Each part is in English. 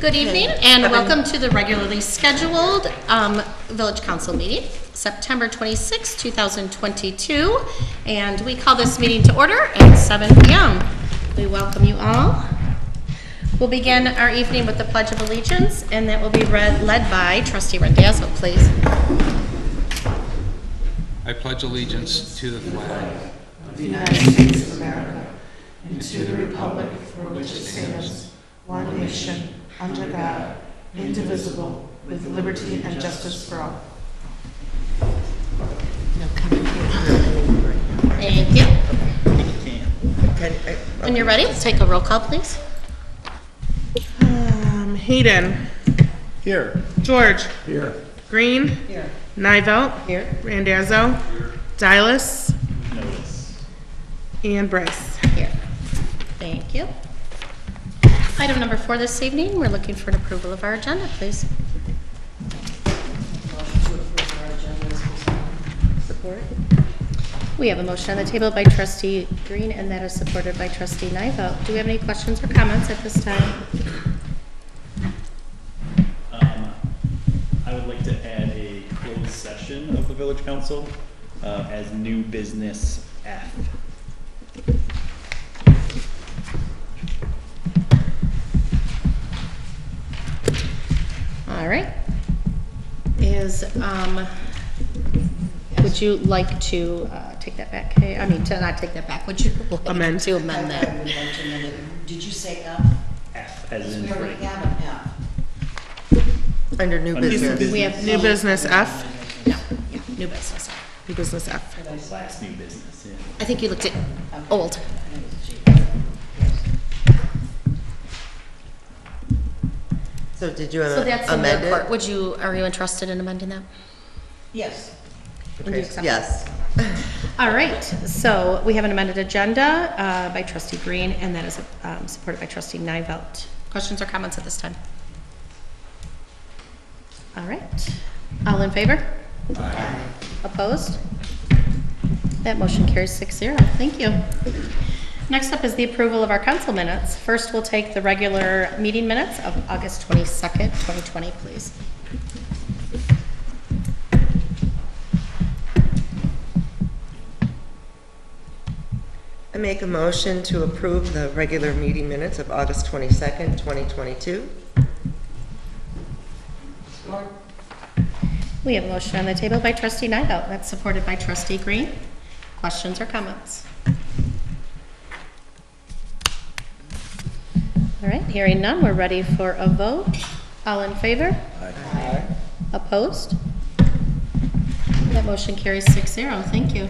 Good evening and welcome to the regularly scheduled Village Council meeting, September 26, 2022. And we call this meeting to order at 7 p.m. We welcome you all. We'll begin our evening with the Pledge of Allegiance, and that will be led by Trustee Randazzo, please. I pledge allegiance to the flag of the United States of America and to the republic for which it stands, one nation, under God, indivisible, with liberty and justice for all. Thank you. When you're ready, let's take a roll call, please. Hayden. Here. George. Here. Green. Here. Nivelt. Here. Randazzo. Here. Dialis. Notice. And Bryce. Here. Thank you. Item number 4 this evening, we're looking for an approval of our agenda, please. Support. We have a motion on the table by Trustee Green, and that is supported by Trustee Nivelt. Do we have any questions or comments at this time? I would like to add a closed session of the Village Council as new business F. All right. Would you like to take that back? Kay? I mean, to not take that back. Would you like Amend. to amend that? Did you say F? F as in We already Frank. have an F. Under new Under new business. business. We have New business F. No, yeah, new business. New business F. Last new business, yeah. I think you looked at old. So did you So that's in amend the it? court. Are you interested in amending that? Yes. And do you accept it? Yes. All right, so we have an amended agenda by Trustee Green, and that is supported by Trustee Nivelt. Questions or comments at this time? All right, all in favor? Aye. Opposed? That motion carries 6-0. Thank you. Next up is the approval of our council minutes. First, we'll take the regular meeting minutes of August 22nd, 2020, please. I make a motion to approve the regular meeting minutes of August 22nd, 2022. We have a motion on the table by Trustee Nivelt. That's supported by Trustee Green. Questions or comments? All right, hearing none, we're ready for a vote. All in favor? Aye. Opposed? That motion carries 6-0. Thank you.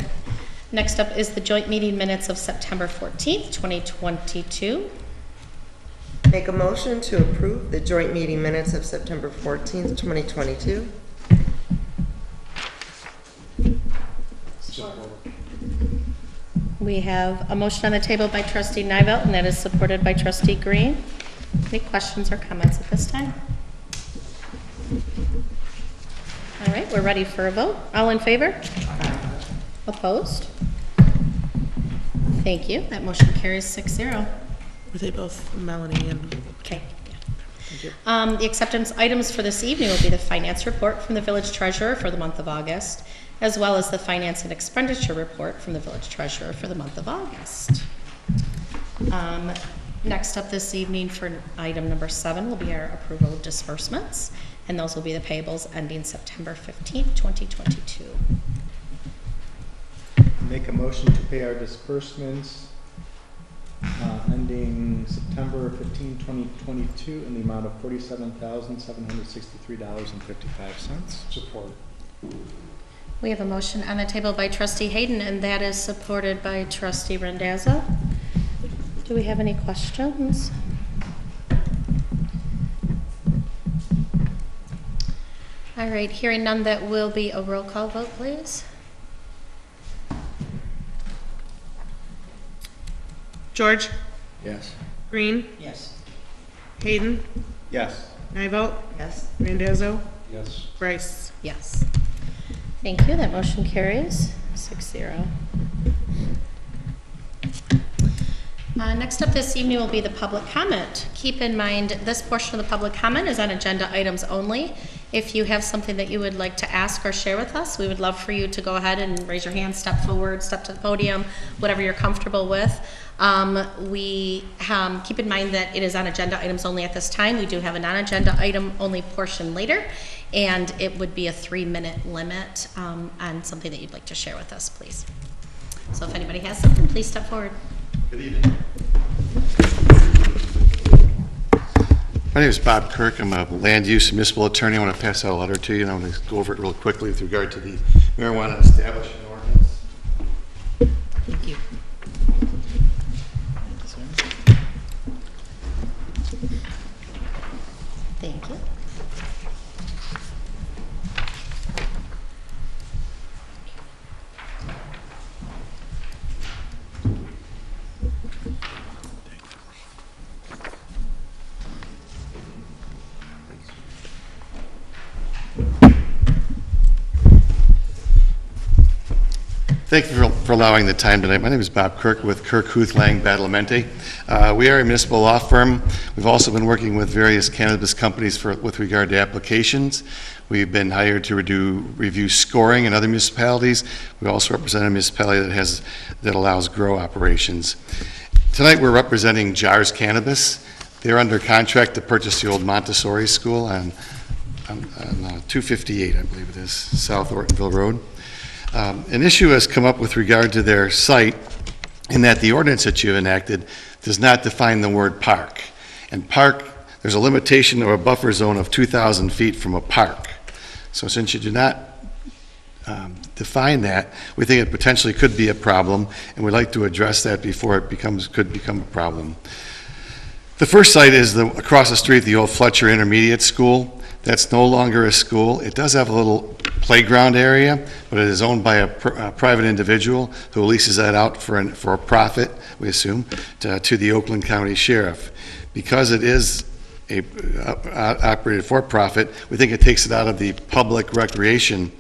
Next up is the joint meeting minutes of September 14th, 2022. Make a motion to approve the joint meeting minutes of September 14th, 2022. We have a motion on the table by Trustee Nivelt, and that is supported by Trustee Green. Any questions or comments at this time? All right, we're ready for a vote. All in favor? Opposed? Thank you. That motion carries 6-0. Were they both Melanie and? Okay. The acceptance items for this evening will be the finance report from the village treasurer for the month of August, as well as the finance and expenditure report from the village treasurer for the month of August. Next up this evening for item number 7 will be our approval of disbursements, and those will be the payables ending September 15th, 2022. Make a motion to pay our disbursements ending September 15, 2022 in the amount of $47,763.55. Support. We have a motion on the table by Trustee Hayden, and that is supported by Trustee Randazzo. Do we have any questions? All right, hearing none, that will be a roll call vote, please. George. Yes. Green. Yes. Hayden. Yes. Nivelt. Yes. Randazzo. Yes. Bryce. Yes. Thank you. That motion carries 6-0. Next up this evening will be the public comment. Keep in mind, this portion of the public comment is on agenda items only. If you have something that you would like to ask or share with us, we would love for you to go ahead and raise your hand, step forward, step to the podium, whatever you're comfortable with. Keep in mind that it is on agenda items only at this time. We do have a non-agenda item only portion later, and it would be a 3-minute limit on something that you'd like to share with us, please. So if anybody has something, please step forward. Good evening. My name is Bob Kirk. I'm a land use municipal attorney. I want to pass out a letter to you, and I'm going to go over it real quickly with regard to the marijuana establishment ordinance. Thank you. Thank you. Thank you for allowing the time tonight. My name is Bob Kirk with Kirk, Huth, Lang, Badalamenti. We are a municipal law firm. We've also been working with various cannabis companies with regard to applications. We've been hired to review scoring in other municipalities. We also represent a municipality that allows grow operations. Tonight we're representing Jars Cannabis. They're under contract to purchase the old Montessori school on 258, I believe it is, South Ortonville Road. An issue has come up with regard to their site in that the ordinance that you've enacted does not define the word park. And park, there's a limitation or a buffer zone of 2,000 feet from a park. So since you do not define that, we think it potentially could be a problem, and we'd like to address that before it could become a problem. The first site is across the street, the old Fletcher Intermediate School. That's no longer a school. It does have a little playground area, but it is owned by a private individual who leases that out for a profit, we assume, to the Oakland County Sheriff. Because it is operated for profit, we think it takes it out of the public recreation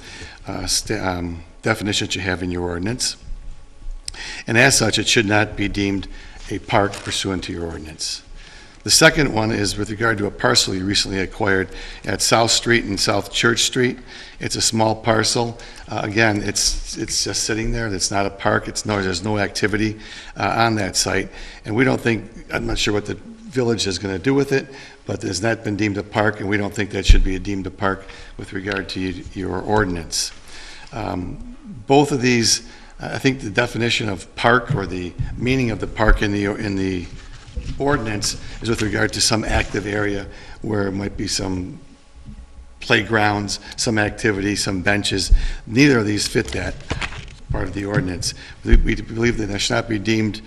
definition that you have in your ordinance. And as such, it should not be deemed a park pursuant to your ordinance. The second one is with regard to a parcel you recently acquired at South Street and South Church Street. It's a small parcel. Again, it's just sitting there. It's not a park. There's no activity on that site. And we don't think, I'm not sure what the village is going to do with it, but it has not been deemed a park, and we don't think that should be deemed a park with regard to your ordinance. Both of these, I think the definition of park or the meaning of the park in the ordinance is with regard to some active area where it might be some playgrounds, some activity, some benches. Neither of these fit that part of the ordinance. We believe that they should not be deemed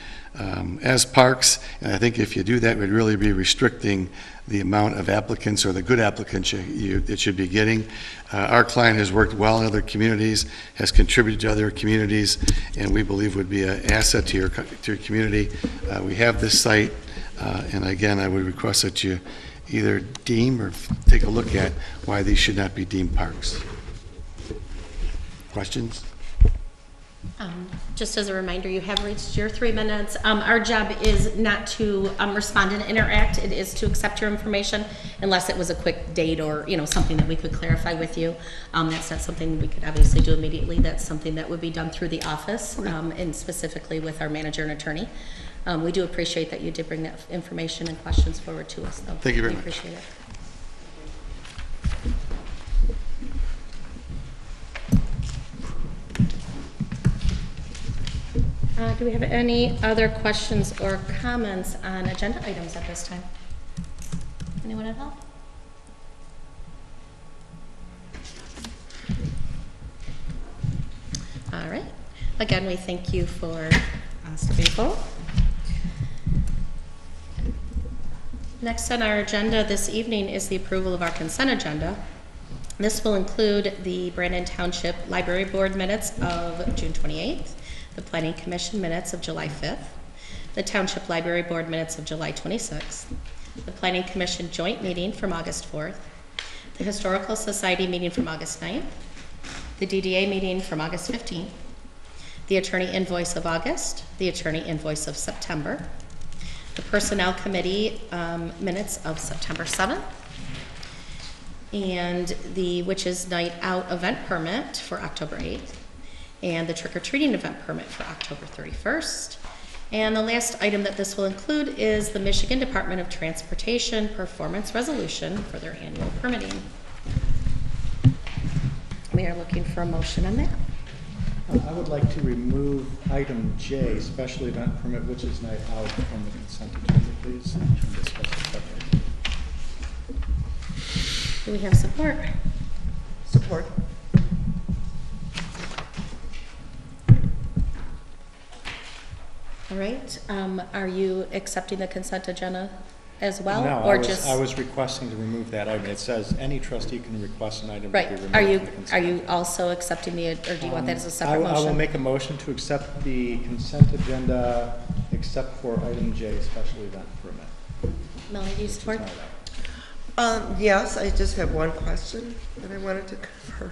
as parks, and I think if you do that, we'd really be restricting the amount of applicants or the good applicants it should be getting. Our client has worked well in other communities, has contributed to other communities, and we believe would be an asset to your community. We have this site, and again, I would request that you either deem or take a look at why these should not be deemed parks. Questions? Just as a reminder, you have reached your 3 minutes. Our job is not to respond and interact. It is to accept your information unless it was a quick date or something that we could clarify with you. That's not something we could obviously do immediately. That's something that would be done through the office and specifically with our manager and attorney. We do appreciate that you did bring that information and questions forward to us, though. Thank you very much. We appreciate it. Do we have any other questions or comments on agenda items at this time? Anyone at all? All right. Again, we thank you for stepping forward. Next on our agenda this evening is the approval of our consent agenda. This will include the Brandon Township Library Board minutes of June 28th, the Planning Commission minutes of July 5th, the Township Library Board minutes of July 26th, the Planning Commission joint meeting from August 4th, the Historical Society meeting from August 9th, the DDA meeting from August 15th, the Attorney invoice of August, the Attorney invoice of September, the Personnel Committee minutes of September 7th, and the Witches Night Out event permit for October 8th, and the trick-or-treating event permit for October 31st. And the last item that this will include is the Michigan Department of Transportation performance resolution for their annual permitting. We are looking for a motion on that. I would like to remove item J, special event permit, which is night out, from the consent agenda, please. And discuss it separately. Do we have support? Support. All right, are you accepting the consent agenda as well? No, or I was requesting to remove that item. It says any trustee can request an item to Right, be removed are you, from the consent. are you also accepting the, or do you want that as a separate I will motion? make a motion to accept the consent agenda except for item J, special event permit. Melanie, do you support? It's not out. Yes, I just have one question that I wanted to confirm.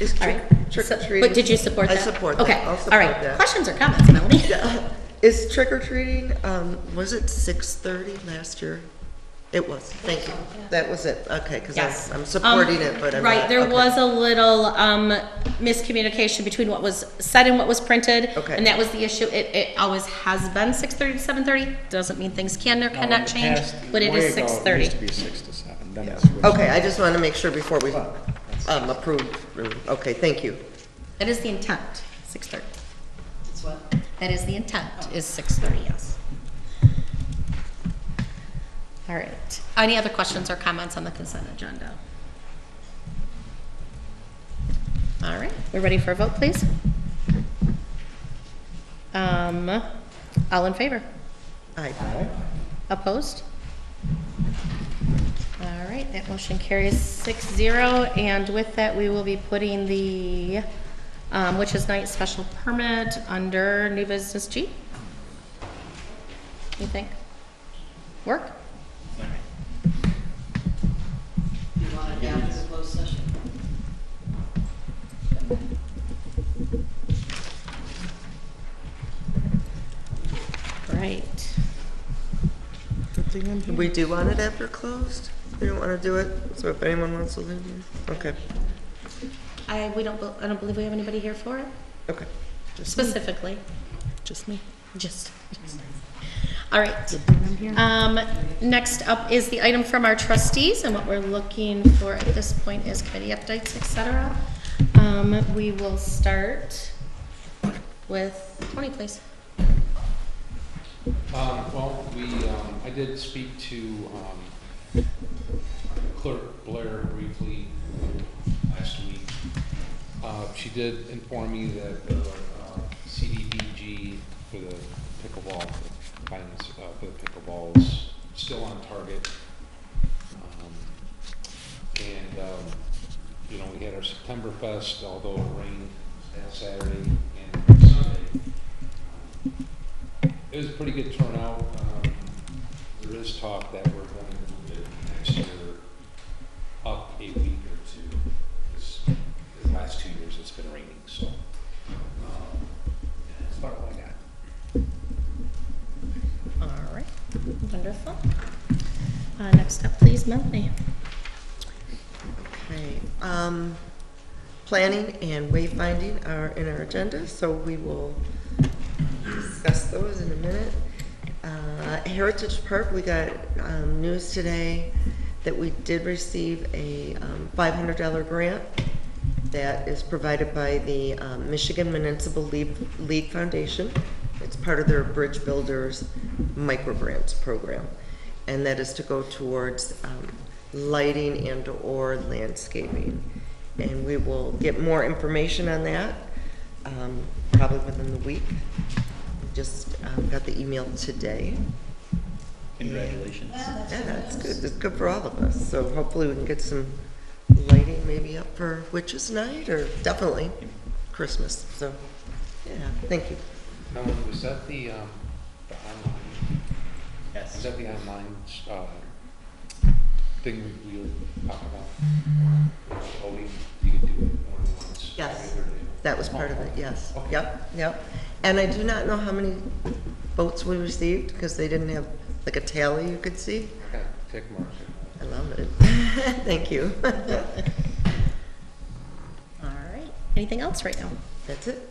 Is All right. trick or So- treating? But did you support that? I support that. Okay, I'll all support right. that. Questions or comments, Melanie? Yeah. Is trick or treating, was it 6:30 last year? It was, thank you. That was it, okay, because Yes. I'm supporting it, but I'm Right, not- there okay. was a little miscommunication between what was said and what was printed. Okay. And that was the issue. It always has been 6:30 to 7:30. Doesn't mean things can or No, in cannot the change, past, but it way is ago, 6:30. It used to be 6 to 7, then Yeah. it switched. Okay, I just want to make sure before we Well, that's- approve. Okay, thank you. That is the intent, 6:30. It's what? That is the intent, is 6:30, yes. All right. Any other questions or comments on the consent agenda? All right, we're ready for a vote, please. All in favor? Aye. Opposed? All right, that motion carries 6-0, and with that, we will be putting the Witches Night special permit under new business G. You think? Work? You want it after the closed session? Right. We do want it after closed? We don't want to do it, so if anyone wants to leave, okay, I don't believe we have anybody here for it, okay. specifically. Just me. Just. All right. Next up is the item from our trustees, and what we're looking for at this point is committee updates, et cetera. We will start with Tony, please. Well, I did speak to Clerk Blair briefly last week. She did inform me that the CDBG for the pickleball, finance for the pickleball is still on target. We had our September Fest, although it rained that Saturday and Sunday. It was a pretty good turnout. There is talk that we're going to move it next year up a week or two. The last 2 years it's been raining, so that's about all I got. All right. Wonderful. Next up, please, Melanie. Okay, planning and wayfinding are in our agenda, so we will discuss those in a minute. Heritage Park, we got news today that we did receive a $500 grant that is provided by the Michigan Municipal League Foundation. It's part of their Bridge Builders Micro Grants program, and that is to go towards lighting and or landscaping. And we will get more information on that probably within the week. Just got the email today. Congratulations. Yeah, Yeah, that's nice. good. It's good for all of us. So hopefully we can get some lighting maybe up for Witches Night or definitely Christmas. So, yeah, thank you. Was that the online? Yes. Is that the online thing we were talking about? Voting, you could do it more than once. Yes. That was part of it, yes. Yep, yep. And I do not know how many votes we received because they didn't have like a tally you could see. I got tick marks in I love it. Thank you. All right. Anything else right now? That's it.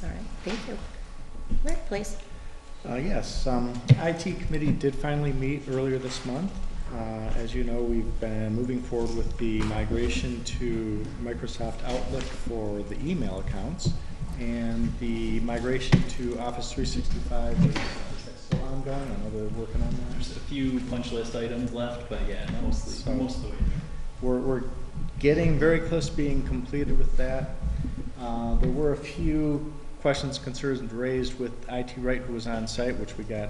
All right, thank you. Rick, please. Yes, IT committee did finally meet earlier this month. As you know, we've been moving forward with the migration to Microsoft Outlook for the email accounts, and the migration to Office 365 is that still ongoing? I know they're working on that. There's a few punch list items left, but yeah, most of the way through. We're getting very close to being completed with that. There were a few questions, concerns raised with IT Right, who was on site, which we got.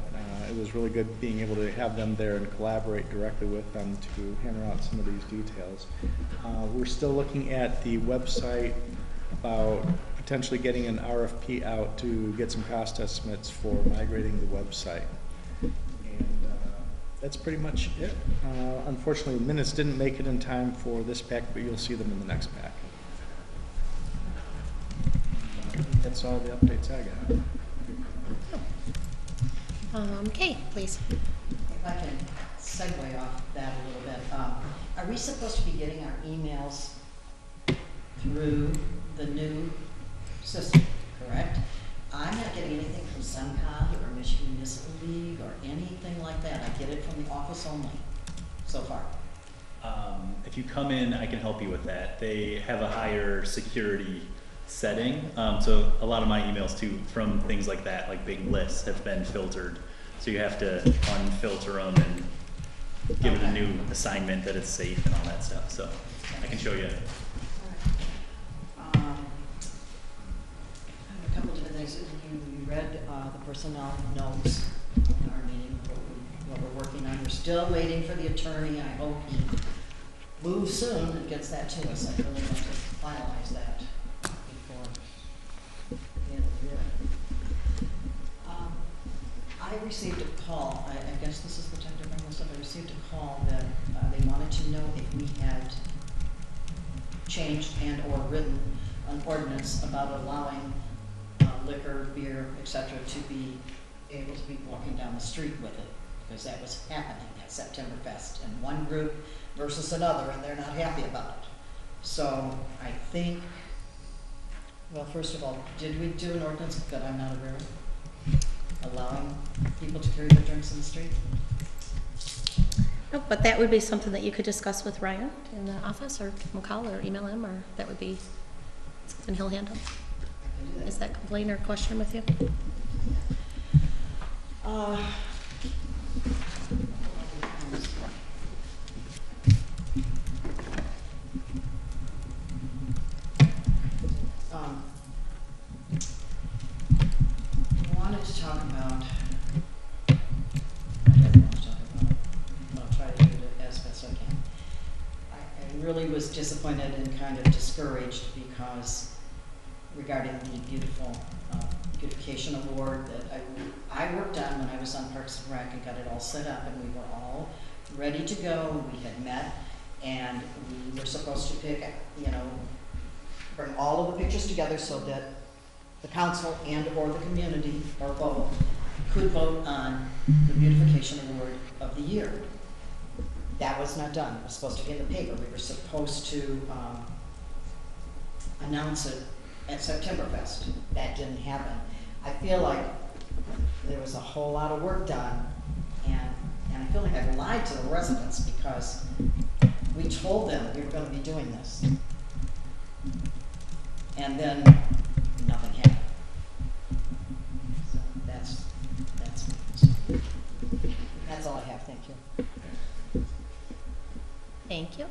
It was really good being able to have them there and collaborate directly with them to hammer out some of these details. We're still looking at the website about potentially getting an RFP out to get some cost estimates for migrating the website. And that's pretty much it. Unfortunately, minutes didn't make it in time for this pack, but you'll see them in the next pack. That's all the updates I got. Kay, please. If I can segue off that a little bit, are we supposed to be getting our emails through the new system, correct? I'm not getting anything from SEMCOG or Michigan Municipal League or anything like that. I get it from the office only, so far. If you come in, I can help you with that. They have a higher security setting, so a lot of my emails too, from things like that, like big lists, have been filtered. So you have to unfilter them and give it a new assignment that it's safe and all that stuff. So I can show you. I have a couple different things. You read the personnel notes in our meeting, what we're working on. We're still waiting for the attorney. I hope he moves soon and gets that to us. I really want to finalize that before the end of the year. I received a call. I guess this is the time to bring this up. I received a call that they wanted to know if we had changed and or written an ordinance about allowing liquor, beer, etc. to be able to be walking down the street with it, because that was happening at Septemberfest, and one group versus another, and they're not happy about it. So I think, well, first of all, did we do an ordinance that I'm not aware of, allowing people to carry their drinks in the street? No, but that would be something that you could discuss with Ryan in the office, or give him a call, or email him, or that would be something he'll handle. I can do that. Is that complaint or question with you? I wanted to talk about, I don't want to talk about it, but I'll try to do it as best I can. I really was disappointed and kind of discouraged because regarding the beautification award that I worked on when I was on Parks and Rec and got it all set up, and we were all ready to go. We had met, and we were supposed to pick, bring all of the pictures together so that the council and or the community, or both, could vote on the beautification award of the year. That was not done. It was supposed to be in the paper. We were supposed to announce it at Septemberfest. That didn't happen. I feel like there was a whole lot of work done, and I feel like I've lied to the residents because we told them we were going to be doing this. And then nothing happened. So that's all I have. Thank you. Thank you.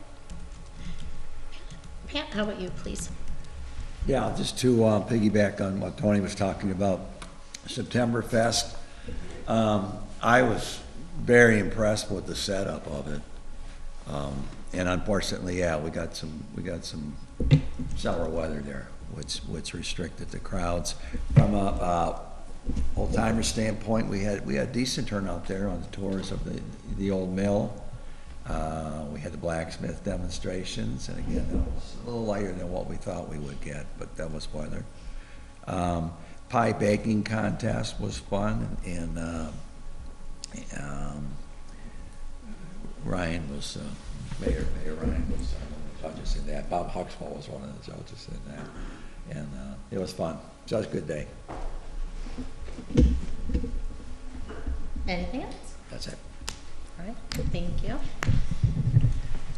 Pat, how about you, please? Yeah, just to piggyback on what Tony was talking about, Septemberfest. I was very impressed with the setup of it, and unfortunately, yeah, we got some sour weather there, which restricted the crowds. From a old timer standpoint, we had decent turnout there on the tours of the old mill. We had the blacksmith demonstrations, and again, that was a little lighter than what we thought we would get, but that was weather. Pie baking contest was fun, and Ryan was, Mayor Ryan was judges in that. Bob Huxwell was one of the judges in that. And it was fun. So it was a good day. Anything else? That's it. All right, thank you.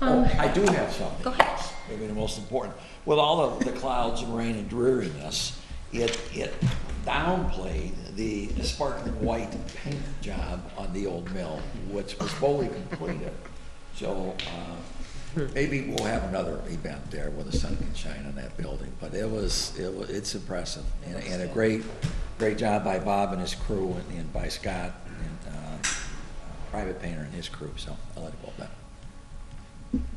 Oh, I do have something. Go ahead. else, maybe the most important. With all the clouds and rain and dreariness, it downplayed the sparkling white paint job on the old mill, which was fully completed. So maybe we'll have another event there where the sun can shine on that building. But it's impressive, and a great job by Bob and his crew, and by Scott and private painter and his crew. So I'll let it go back.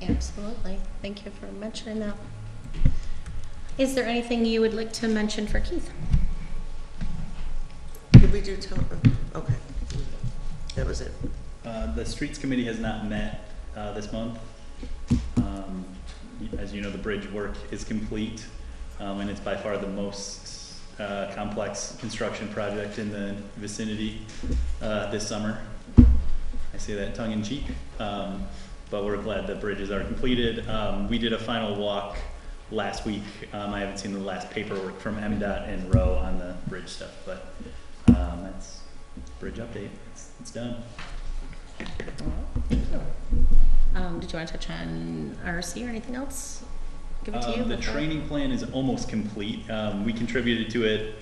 Absolutely. Thank you for mentioning that. Is there anything you would like to mention for Keith? Did we do okay. That was it. The streets committee has not met this month. As you know, the bridge work is complete, and it's by far the most complex construction project in the vicinity this summer. I say that tongue in cheek, but we're glad the bridges are completed. We did a final walk last week. I haven't seen the last paperwork from MDOT and Rowe on the bridge stuff, but that's bridge update. It's done. Did you want to touch on RC or anything else? Give it to you. The before- training plan is almost complete. We contributed to it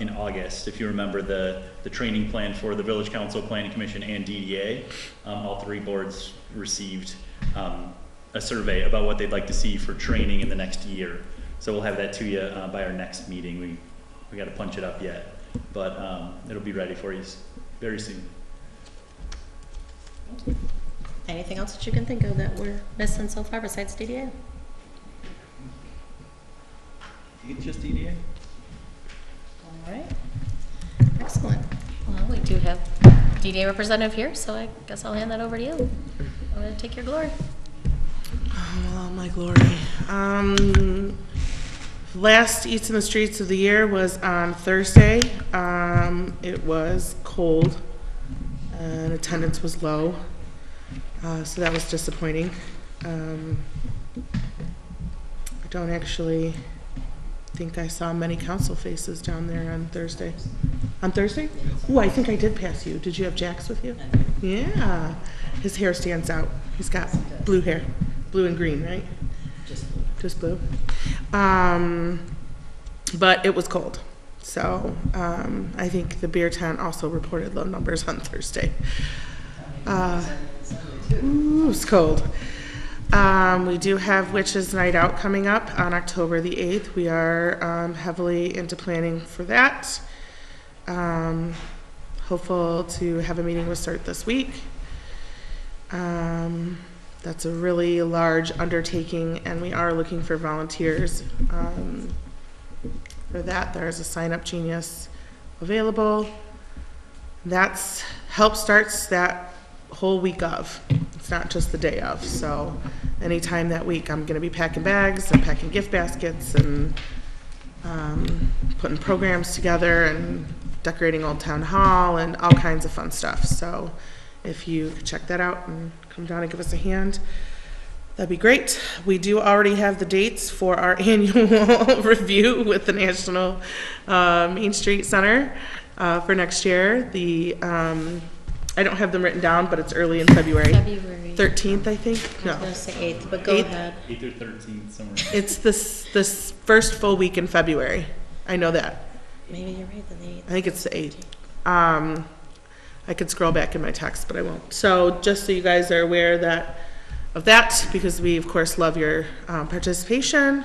in August. If you remember the training plan for the Village Council, Planning Commission, and DDA, all three boards received a survey about what they'd like to see for training in the next year. So we'll have that to you by our next meeting. We got to punch it up yet, but it'll be ready for you very soon. Anything else that you can think of that we're missing so far besides DDA? You get just DDA? All right. Excellent. Well, we do have DDA representative here, so I guess I'll hand that over to you. I'm going to take your glory. Oh, my glory. Last Eats in the Streets of the year was on Thursday. It was cold and attendance was low, so that was disappointing. I don't actually think I saw many council faces down there on Thursday. On Thursday? Oh, I think I did pass you. Did you have Jax with you? Yeah. His hair stands out. He's got blue hair. Blue and green, right? Just blue. But it was cold. So I think the beer tent also reported low numbers on Thursday. Ooh, it's cold. We do have Witches Night Out coming up on October the 8th. We are heavily into planning for that. Hopeful to have a meeting with CERT this week. That's a really large undertaking, and we are looking for volunteers. For that, there's a Sign Up Genius available. Help starts that whole week of. It's not just the day of. So anytime that week, I'm going to be packing bags and packing gift baskets and putting programs together and decorating Old Town Hall and all kinds of fun stuff. So if you could check that out and come down and give us a hand, that'd be great. We do already have the dates for our annual review with the National Main Street Center for next year. I don't have them written down, but it's early in February. February 13th, I think. I was No, going to say 8th, but go 8th. ahead. 8th or 13th, somewhere. it's this first full week in February. I know that. Maybe you're right, the 8th. I think it's the 8th. I could scroll back in my text, but I won't. So just so you guys are aware of that, because we of course love your participation.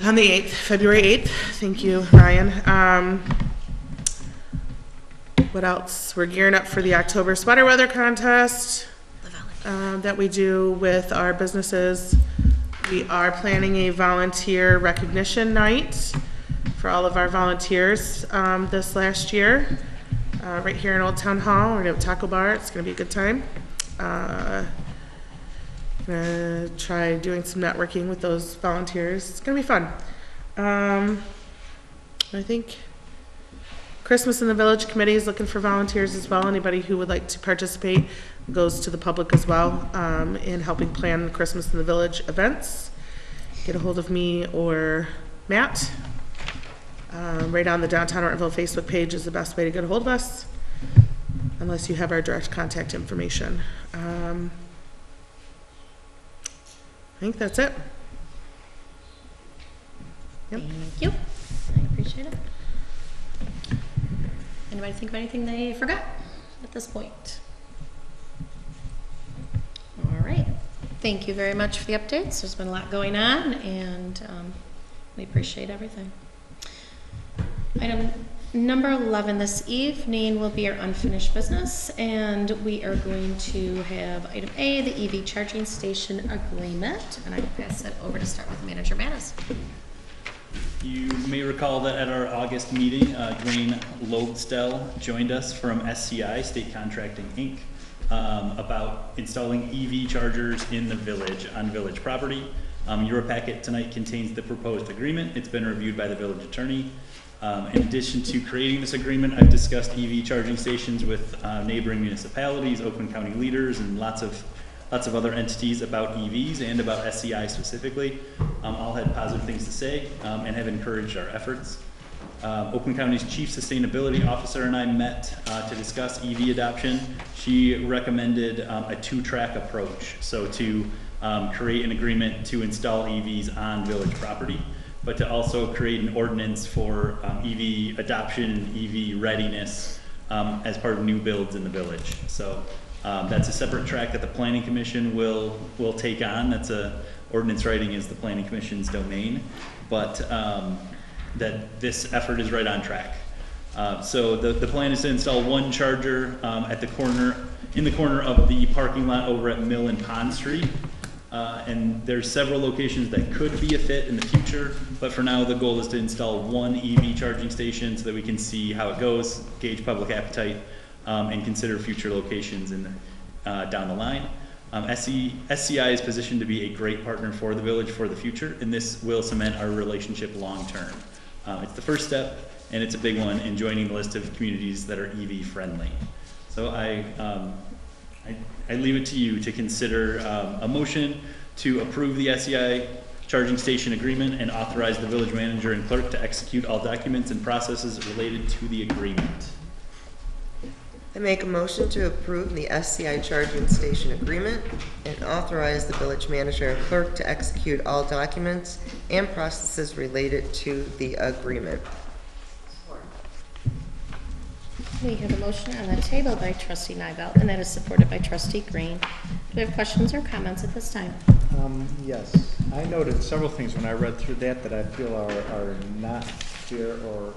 On the 8th, February 8th. Thank you, Ryan. What else? We're gearing up for the October sweater weather contest that we do with our businesses. We are planning a volunteer recognition night for all of our volunteers this last year, right here in Old Town Hall. We're going to have a taco bar. It's going to be a good time. Gonna try doing some networking with those volunteers. It's going to be fun. I think Christmas in the Village Committee is looking for volunteers as well. Anybody who would like to participate goes to the public as well, in helping plan the Christmas in the Village events. Get a hold of me or Matt. Right on the Downtown Ortonville Facebook page is the best way to get a hold of us, unless you have our direct contact information. I think that's it. Yep. Thank you. I appreciate it. Anybody think of anything they forgot at this point? All right. Thank you very much for the updates. There's been a lot going on, and we appreciate everything. Item number 11 this evening will be our unfinished business, and we are going to have item A, the EV charging station agreement, and I will pass it over to start with Manager Mattis. You may recall that at our August meeting, Dwayne Lobestell joined us from SCI, State Contracting Inc., about installing EV chargers in the village, on village property. Your packet tonight contains the proposed agreement. It's been reviewed by the village attorney. In addition to creating this agreement, I've discussed EV charging stations with neighboring municipalities, Oakland County leaders, and lots of other entities about EVs and about SCI specifically. All had positive things to say and have encouraged our efforts. Oakland County's Chief Sustainability Officer and I met to discuss EV adoption. She recommended a two-track approach, so to create an agreement to install EVs on village property, but to also create an ordinance for EV adoption and EV readiness as part of new builds in the village. So that's a separate track that the Planning Commission will take on. That's ordinance writing is the Planning Commission's domain, but that this effort is right on track. So the plan is to install one charger in the corner of the parking lot over at Mill and Pond Street. And there's several locations that could be a fit in the future, but for now the goal is to install one EV charging station so that we can see how it goes, gauge public appetite, and consider future locations down the line. SCI is positioned to be a great partner for the village for the future, and this will cement our relationship long term. It's the first step, and it's a big one in joining the list of communities that are EV friendly. So I leave it to you to consider a motion to approve the SCI charging station agreement and authorize the village manager and clerk to execute all documents and processes related to the agreement. I make a motion to approve the SCI charging station agreement and authorize the village manager and clerk to execute all documents and processes related to the agreement. We have a motion on the table by Trustee Nivell, and that is supported by Trustee Green. Do we have questions or comments at this time? Yes, I noted several things when I read through that I feel are not clear or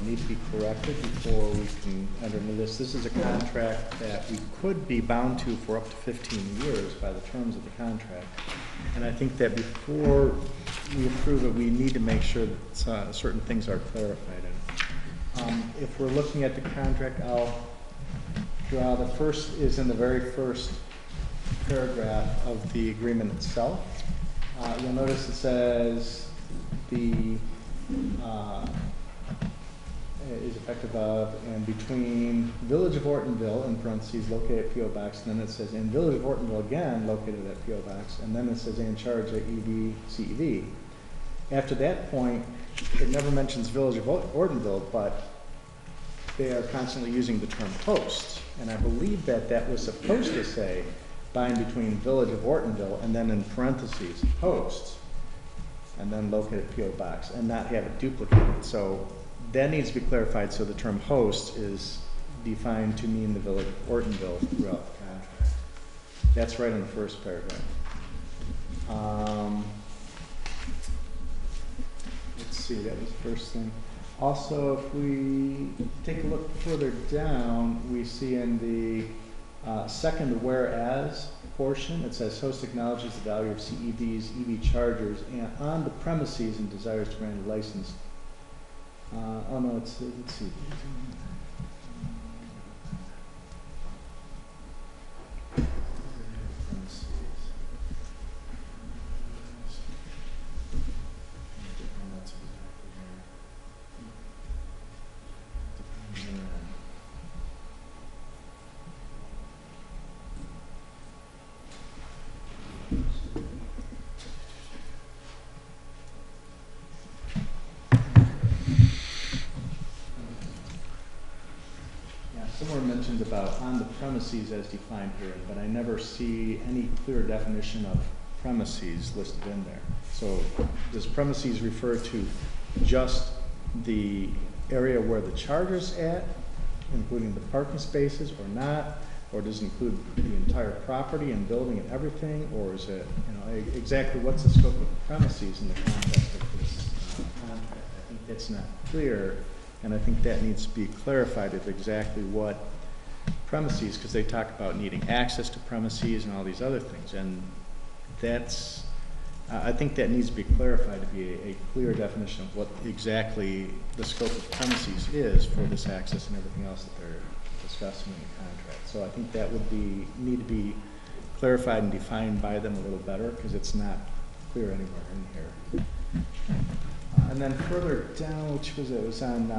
need to be corrected before we can enter into this. This is a contract that we could be bound to for up to 15 years by the terms of the contract. And I think that before we approve it, we need to make sure that certain things are clarified. If we're looking at the contract, I'll draw, the first is in the very first paragraph of the agreement itself. You'll notice it says the is effective of and between Village of Ortonville, in parentheses, located at P.O. Box, and then it says in Village of Ortonville again, located at P.O. Box, and then it says in charge at EVCEV. After that point, it never mentions Village of Ortonville, but they are constantly using the term host. And I believe that was supposed to say by and between Village of Ortonville and then in parentheses, hosts, and then located at P.O. Box, and not have it duplicated. So that needs to be clarified, so the term host is defined to mean the Village of Ortonville throughout the contract. That's right in the first paragraph. Let's see, that was the first thing. Also, if we take a look further down, we see in the second whereas portion, it says host acknowledges the value of CEVs, EV chargers, and on the premises and desires to grant a license. Oh no, let's see. questions about on the premises as defined here, but I never see any clear definition of premises listed in there. So does premises refer to just the area where the charger's at, including the parking spaces, or not? Or does it include the entire property and building and everything? Or is it, exactly what's the scope of premises in the context of this contract? I think that's not clear, and I think that needs to be clarified of exactly what premises, because they talk about needing access to premises and all these other things, and that's, I think that needs to be clarified to be a clear definition of what exactly the scope of premises is for this access and everything else that they're discussing in the contract. So I think that would need to be clarified and defined by them a little better, because it's not clear anywhere in here. And then further down, which was it? Was on,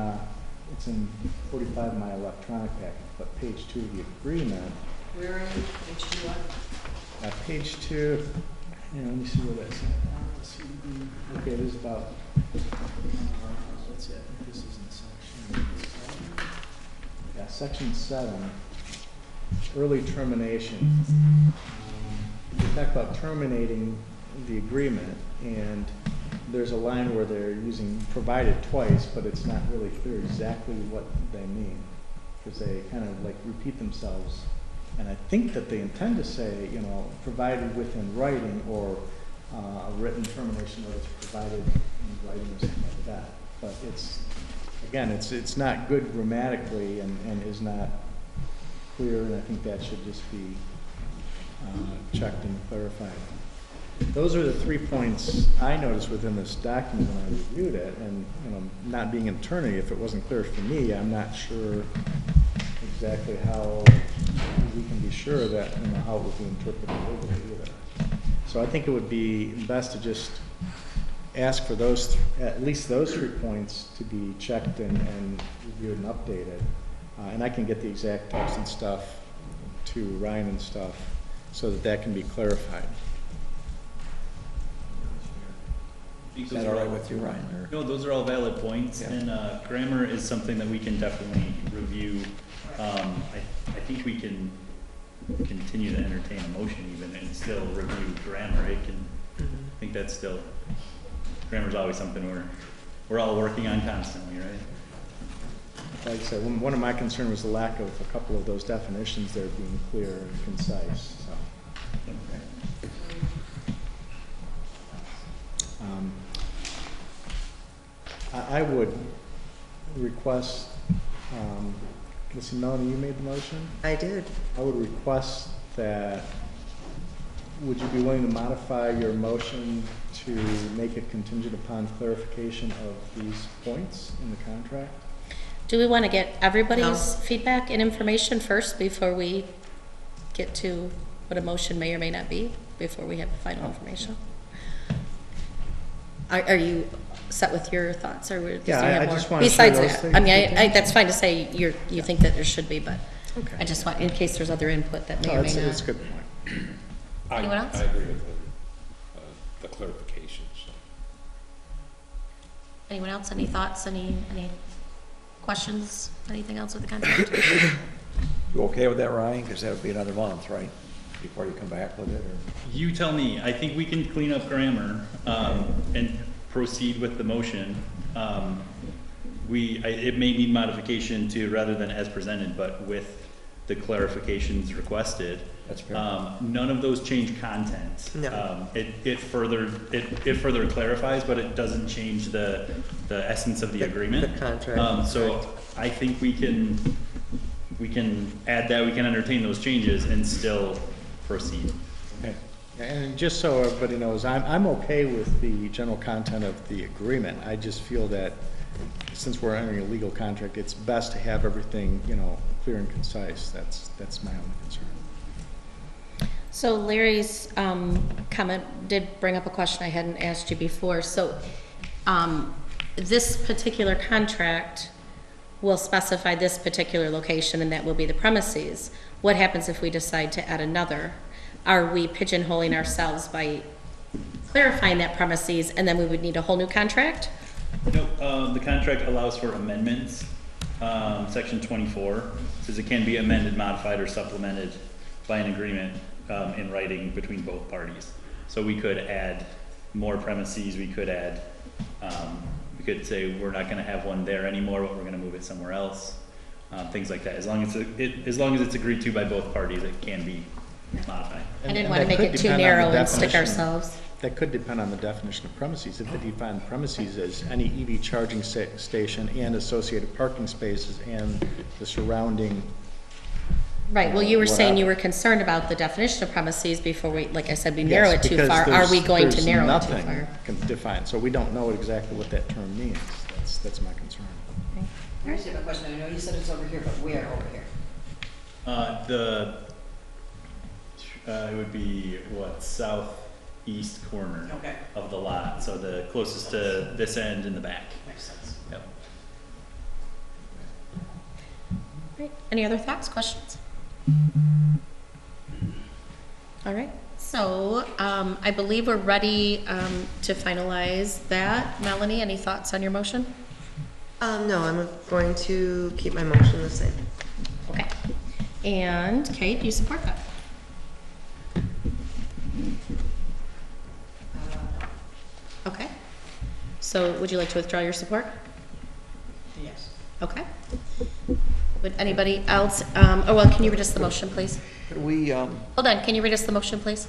it's in 45 of my electronic packet, but page 2 of the agreement. Where are you? Page 2 what? Page 2, let me see where that's at. Okay, there's about, let's see, I think this is in section 7. Yeah, section 7, early termination. We talk about terminating the agreement, and there's a line where they're using provided twice, but it's not really clear exactly what they mean, because they kind of like repeat themselves. And I think that they intend to say, provided within writing, or a written termination notice provided in writing or something like that. But it's not good grammatically and is not clear, and I think that should just be checked and clarified. Those are the 3 points I noticed within this document when I reviewed it, and not being an attorney, if it wasn't clear for me, I'm not sure exactly how we can be sure that, how it would be interpreted legally either. So I think it would be best to just ask for those, at least those 3 points to be checked and reviewed and updated. And I can get the exact text and stuff to Ryan and stuff so that can be clarified. Is that all right with you, Ryan? Or? No, those are all valid points, Yeah. and grammar is something that we can definitely review. I think we can continue to entertain a motion even and still review grammar. I think that's still, grammar's always something we're all working on constantly, right? Like I said, one of my concerns was the lack of a couple of those definitions there being clear and concise. So. I would request, let's see, Melanie, you made the motion? I did. I would request that, would you be willing to modify your motion to make it contingent upon clarification of these points in the contract? Do we want to get everybody's feedback and information first before we get to what a motion may or may not be, before we have the final information? Are you set with your thoughts, or do you have I more? just want to Besides share those that, things I mean, with you. that's fine to say you think that there should be, but Okay. I just want, in case there's other input that may or may It's a not. good point. Anyone else? I agree with the clarification. So. Anyone else? Any thoughts? Any questions? Anything else with the contract? You okay with that, Ryan? Because that would be another month, right? Before you come back with it? Or? You tell me. I think we can clean up grammar and proceed with the motion. It may need modification to, rather than as presented, but with the clarifications requested. That's fair. None of those change content. No. It further clarifies, but it doesn't change the essence of the agreement. The contract. So I think we can add that, we can entertain those changes and still proceed. Okay. And just so everybody knows, I'm okay with the general content of the agreement. I just feel that since we're entering a legal contract, it's best to have everything, clear and concise. That's my only concern. So Larry's comment did bring up a question I hadn't asked you before. So this particular contract will specify this particular location, and that will be the premises. What happens if we decide to add another? Are we pigeonholing ourselves by clarifying that premises, and then we would need a whole new contract? No, the contract allows for amendments section 24, says it can be amended, modified, or supplemented by an agreement in writing between both parties. So we could add more premises, we could add, we could say we're not gonna have one there anymore, but we're gonna move it somewhere else. Things like that. As long as it's agreed to by both parties, it can be modified. I didn't And want to that make could it too depend on the narrow and stick definition. ourselves. That could depend on the definition of premises. If they define premises as any EV charging station and associated parking spaces and the surrounding, Right, well, you were saying you whatever. were concerned about the definition of premises before we, like I said, we narrow Yes, it too because far. Are we going to there's narrow it too nothing far? defined, so we don't know exactly what that term means. That's my concern. I just have a question. I know you said it's over here, but where over here? It would be southeast corner Okay. of the lot, so the closest to this end in the back. Makes sense. Yep. Right. Any other thoughts, questions? All right, so I believe we're ready to finalize that. Melanie, any thoughts on your motion? No, I'm going to keep my motion the same. Okay. And Kate, do you support that? Okay. So would you like to withdraw your support? Yes. Okay. Would anybody else, oh, well, can you read us the motion, please? Could we, Hold on, can you read us the motion, please?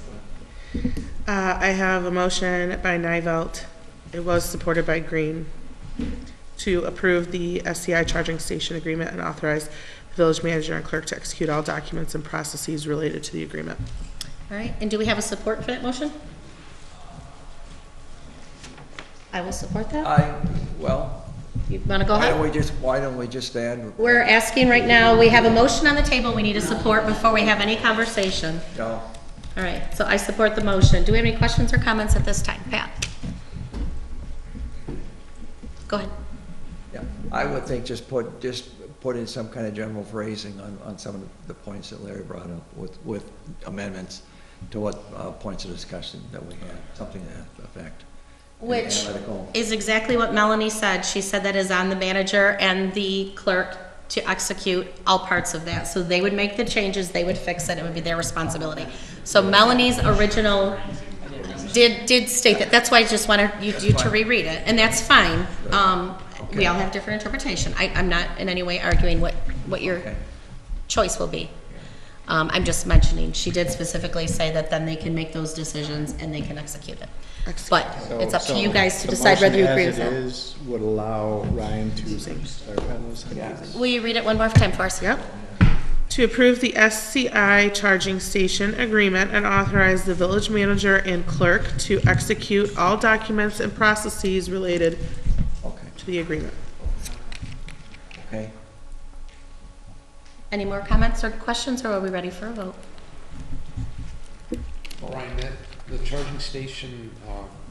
I have a motion by Nivelt, it was supported by Green, to approve the SCI charging station agreement and authorize the village manager and clerk to execute all documents and processes related to the agreement. All right, and do we have a support for that motion? I will support that. You want to go ahead? why don't we just add? We're asking right now, we have a motion on the table, we need a support before we have any conversation. No, All right, so I support the motion. Do we have any questions or comments at this time? Pat? Go ahead. yeah, I would think just put in some kind of general phrasing on some of the points that Larry brought up with amendments to what points of discussion that we had, something to that effect. Which Analytical. is exactly what Melanie said. She said that is on the manager and the clerk to execute all parts of that. So they would make the changes, they would fix it, it would be their responsibility. So Melanie's original did state that. That's why I just wanted you to reread it, and that's fine. We all have different interpretation. I'm not in any way arguing what your Okay. choice will be. I'm just mentioning, she did specifically say that then they can make those decisions and they can execute it. But it's up to you guys to decide whether you agree with The that. motion as it is would allow Ryan to clarify those. Will you read it one more time for us? Yep. To approve the SCI charging station agreement and authorize the village manager and clerk to execute all documents and processes related Okay, to the agreement. okay. Any more comments or questions, or are we ready for a vote? Ryan, the charging station,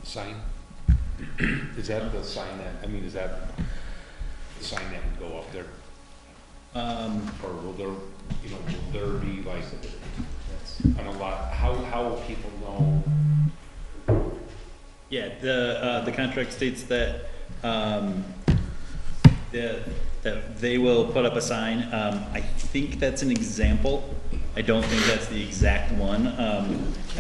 sign, is that the sign that, is that the sign that would go up there? Or will there, will there be like, on a lot, how will people know? Yeah, the contract states that, that they will put up a sign. I think that's an example. I don't think that's the exact one. I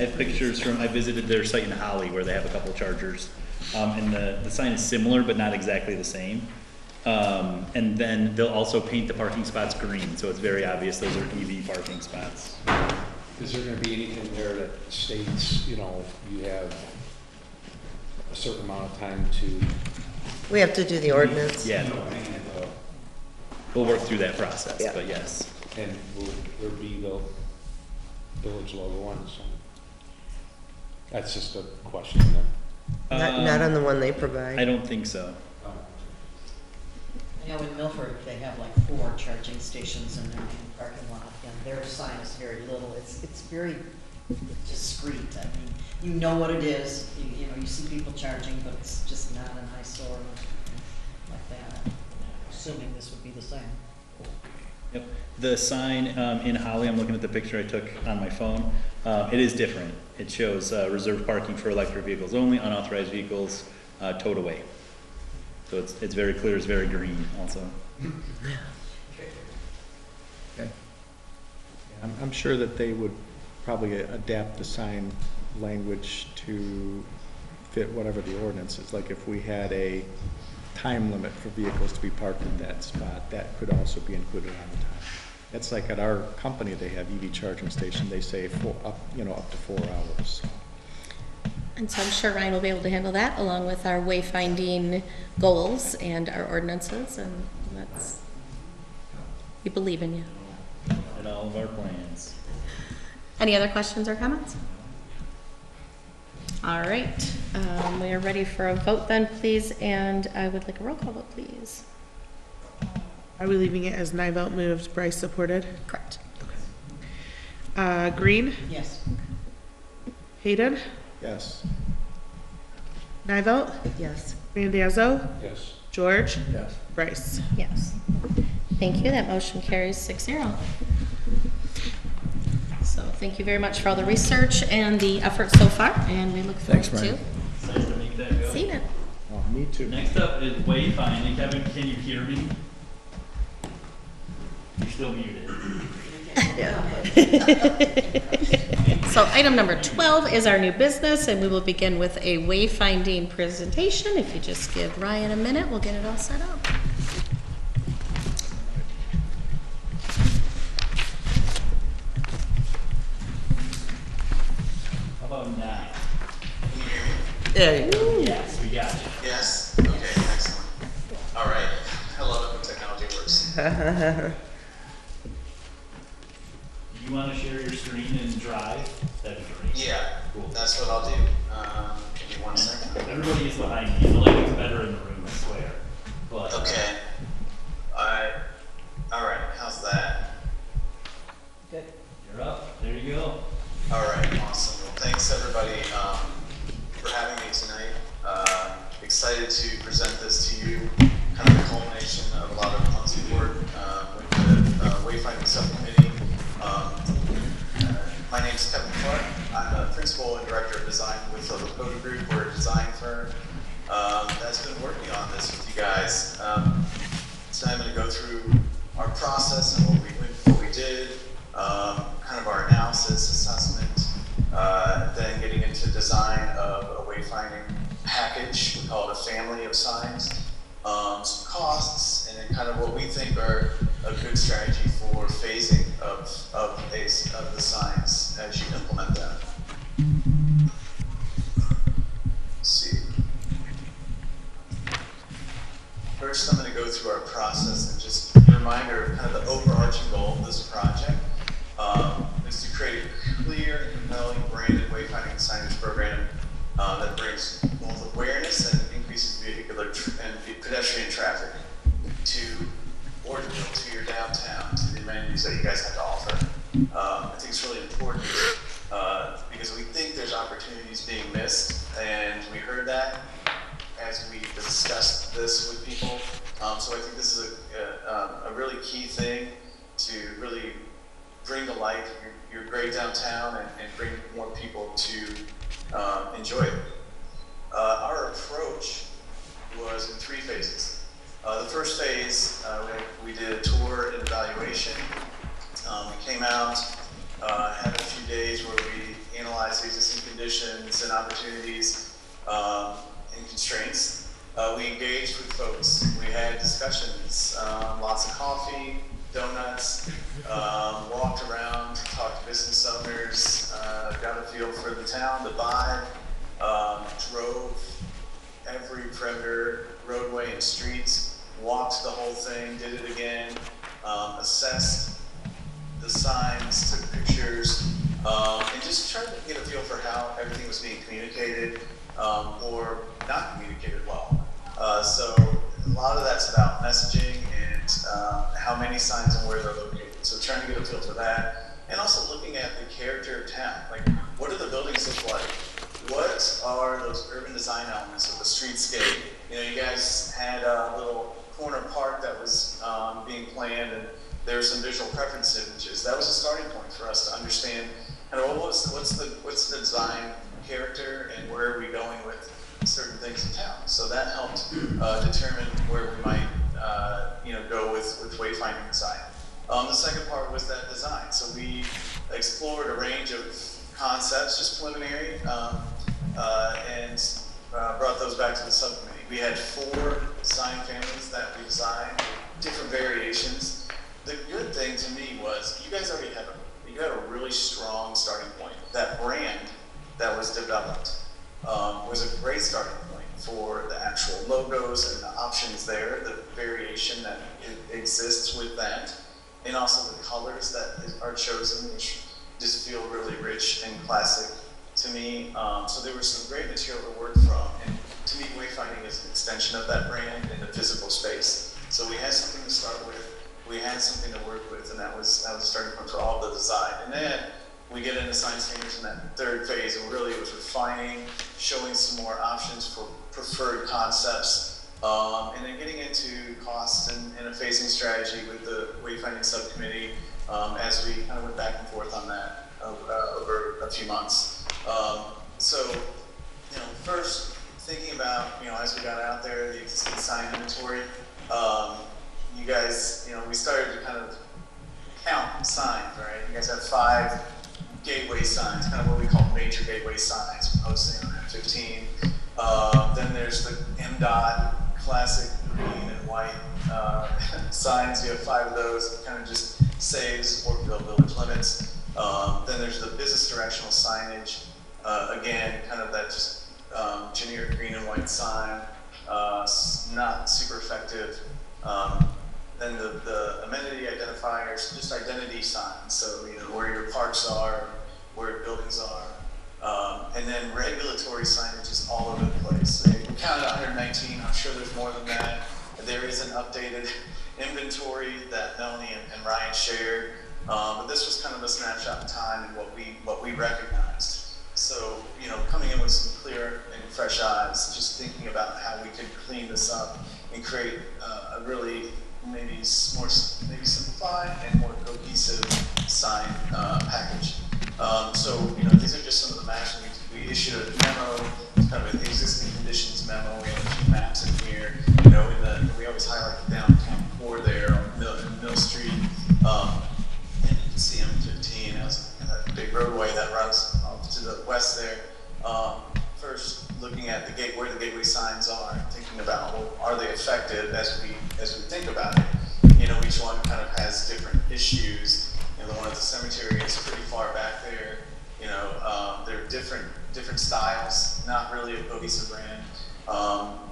have pictures I visited their site in Holly where they have a couple of chargers. And the sign is similar, but not exactly the same. And then they'll also paint the parking spots green, so it's very obvious those are EV parking spots. Is there gonna be anything there that states, you have a certain amount of time to? We have to do the ordinance. Yeah, we'll work through that process, Yeah. but yes. And will there be the village logo on the sign? That's just a question then. Not on the one they provide. I don't think so. I know in Milford, they have like 4 charging stations in their main parking lot, and their sign is very little. It's very discreet. I mean, you know what it is. You see people charging, but it's just not an eyesore or anything like that. Assuming this would be the same. Yep. The sign in Holly, I'm looking at the picture I took on my phone. It is different. It shows reserved parking for electric vehicles only, unauthorized vehicles towed away. So it's very clear, it's very green also. Okay. I'm sure that they would probably adapt the sign language to fit whatever the ordinance is. Like if we had a time limit for vehicles to be parked in that spot, that could also be included on the time. That's like at our company, they have EV charging station, they say up to 4 hours. And so I'm sure Ryan will be able to handle that along with our wayfinding goals and our ordinances, and that's, we believe in you. And all of our plans. Any other questions or comments? All right, we are ready for a vote then, please, and I would like a roll call vote, please. Are we leaving it as Nivelt moved, Bryce supported? Correct. Green, Yes. Hayden, Yes. Nivelt, Yes. Randazzo, Yes. George, Yes. Bryce. Yes. Thank you, that motion carries 6-0. So thank you very much for all the research and the effort so far, and we look forward Thanks, to Brian. Nice to make that go. seeing it. Oh, me too. Next up is wayfinding. Kevin, can you hear me? You're still muted. So item number 12 is our new business, and we will begin with a wayfinding presentation. If you just give Ryan a minute, we'll get it all set up. How about now? There you go. Yes, we got you. Yes? Okay, excellent. All right. I love it when technology works. You want to share your screen and drive? That'd be great. Yeah, Cool. that's what I'll do. Give me 1 second. Everybody is behind me. I feel like it's better in the room, I swear. But Okay. All right, how's that? Good. you're up. There you go. All right, awesome. Well, thanks everybody for having me tonight. Excited to present this to you, kind of a culmination of a lot of months of work with the Wayfinding Subcommittee. My name is Kevin Clark. I'm a principal and director of design with the Lakota Group. We're a design firm that's been working on this with you guys. So I'm going to go through our process and what we did, kind of our analysis, assessment, then getting into design of a wayfinding package. We call it a family of signs, some costs, and then kind of what we think are a good strategy for phasing of the signs as you implement them. Let's see. First, I'm going to go through our process and just a reminder of kind of the overarching goal of this project is to create a clear and compelling branded wayfinding signage program that brings both awareness and increases vehicular and pedestrian traffic to Ortonville, to your downtown, to the amenities that you guys have to offer. I think it's really important because we think there's opportunities being missed, and we heard that as we discussed this with people. So I think this is a really key thing to really bring to life your great downtown and bring more people to enjoy it. Our approach was in 3 phases. The first phase, we did a tour and evaluation. We came out, had a few days where we analyzed the existing conditions and opportunities and constraints. We engaged with folks. We had discussions, lots of coffee, donuts, walked around, talked to business owners, got a feel for the town, the vibe, drove every perimeter, roadway and streets, walked the whole thing, did it again, assessed the signs, took pictures, and just tried to get a feel for how everything was being communicated or not communicated well. So a lot of that's about messaging and how many signs and where they're located. So trying to get a feel for that, and also looking at the character of town. Like, what do the buildings look like? What are those urban design elements of the streetscape? You know, you guys had a little corner park that was being planned, and there were some visual preference images. That was a starting point for us to understand kind of what's the design character and where are we going with certain things in town. So that helped determine where we might, go with wayfinding design. The second part was that design. So we explored a range of concepts, just preliminary, and brought those back to the subcommittee. We had 4 sign families that we designed, different variations. The good thing to me was you guys already had a really strong starting point. That brand that was developed was a great starting point for the actual logos and the options there, the variation that exists with that, and also the colors that are chosen, which just feel really rich and classic to me. So there was some great material to work from, and to me, wayfinding is an extension of that brand in the physical space. So we had something to start with, we had something to work with, and that was a starting point for all the design. And then we get into sign standards in that third phase, and really it was refining, showing some more options for preferred concepts, and then getting into cost and a phasing strategy with the wayfinding subcommittee as we kind of went back and forth on that over a few months. First thinking about, as we got out there, the existing sign inventory, you guys, we started to kind of count signs, right? You guys have 5 gateway signs, kind of what we call major gateway signs, posting on M15. Then there's the MDOT classic green and white signs. You have 5 of those. It kind of just saves Ortonville village limits. Then there's the business directional signage. Again, kind of that just generic green and white sign, not super effective. Then the amenity identifiers, just identity signs, so where your parks are, where buildings are, and then regulatory signage is all over the place. So we counted 119. I'm sure there's more than that. There is an updated inventory that Melanie and Ryan shared, but this was kind of a snapshot in time and what we recognized. So, coming in with some clear and fresh eyes, just thinking about how we could clean this up and create a really maybe more simplified and more cohesive sign package. These are just some of the maps. We issued a memo, kind of an existing conditions memo. We have a few maps in here. We always highlight the downtown core there on Mill Street. And you can see M15 as a big roadway that runs off to the west there. First, looking at where the gateway signs are, thinking about, well, are they effective as we think about it? Each one kind of has different issues. The one at the cemetery is pretty far back there. They're different styles, not really a cohesive brand.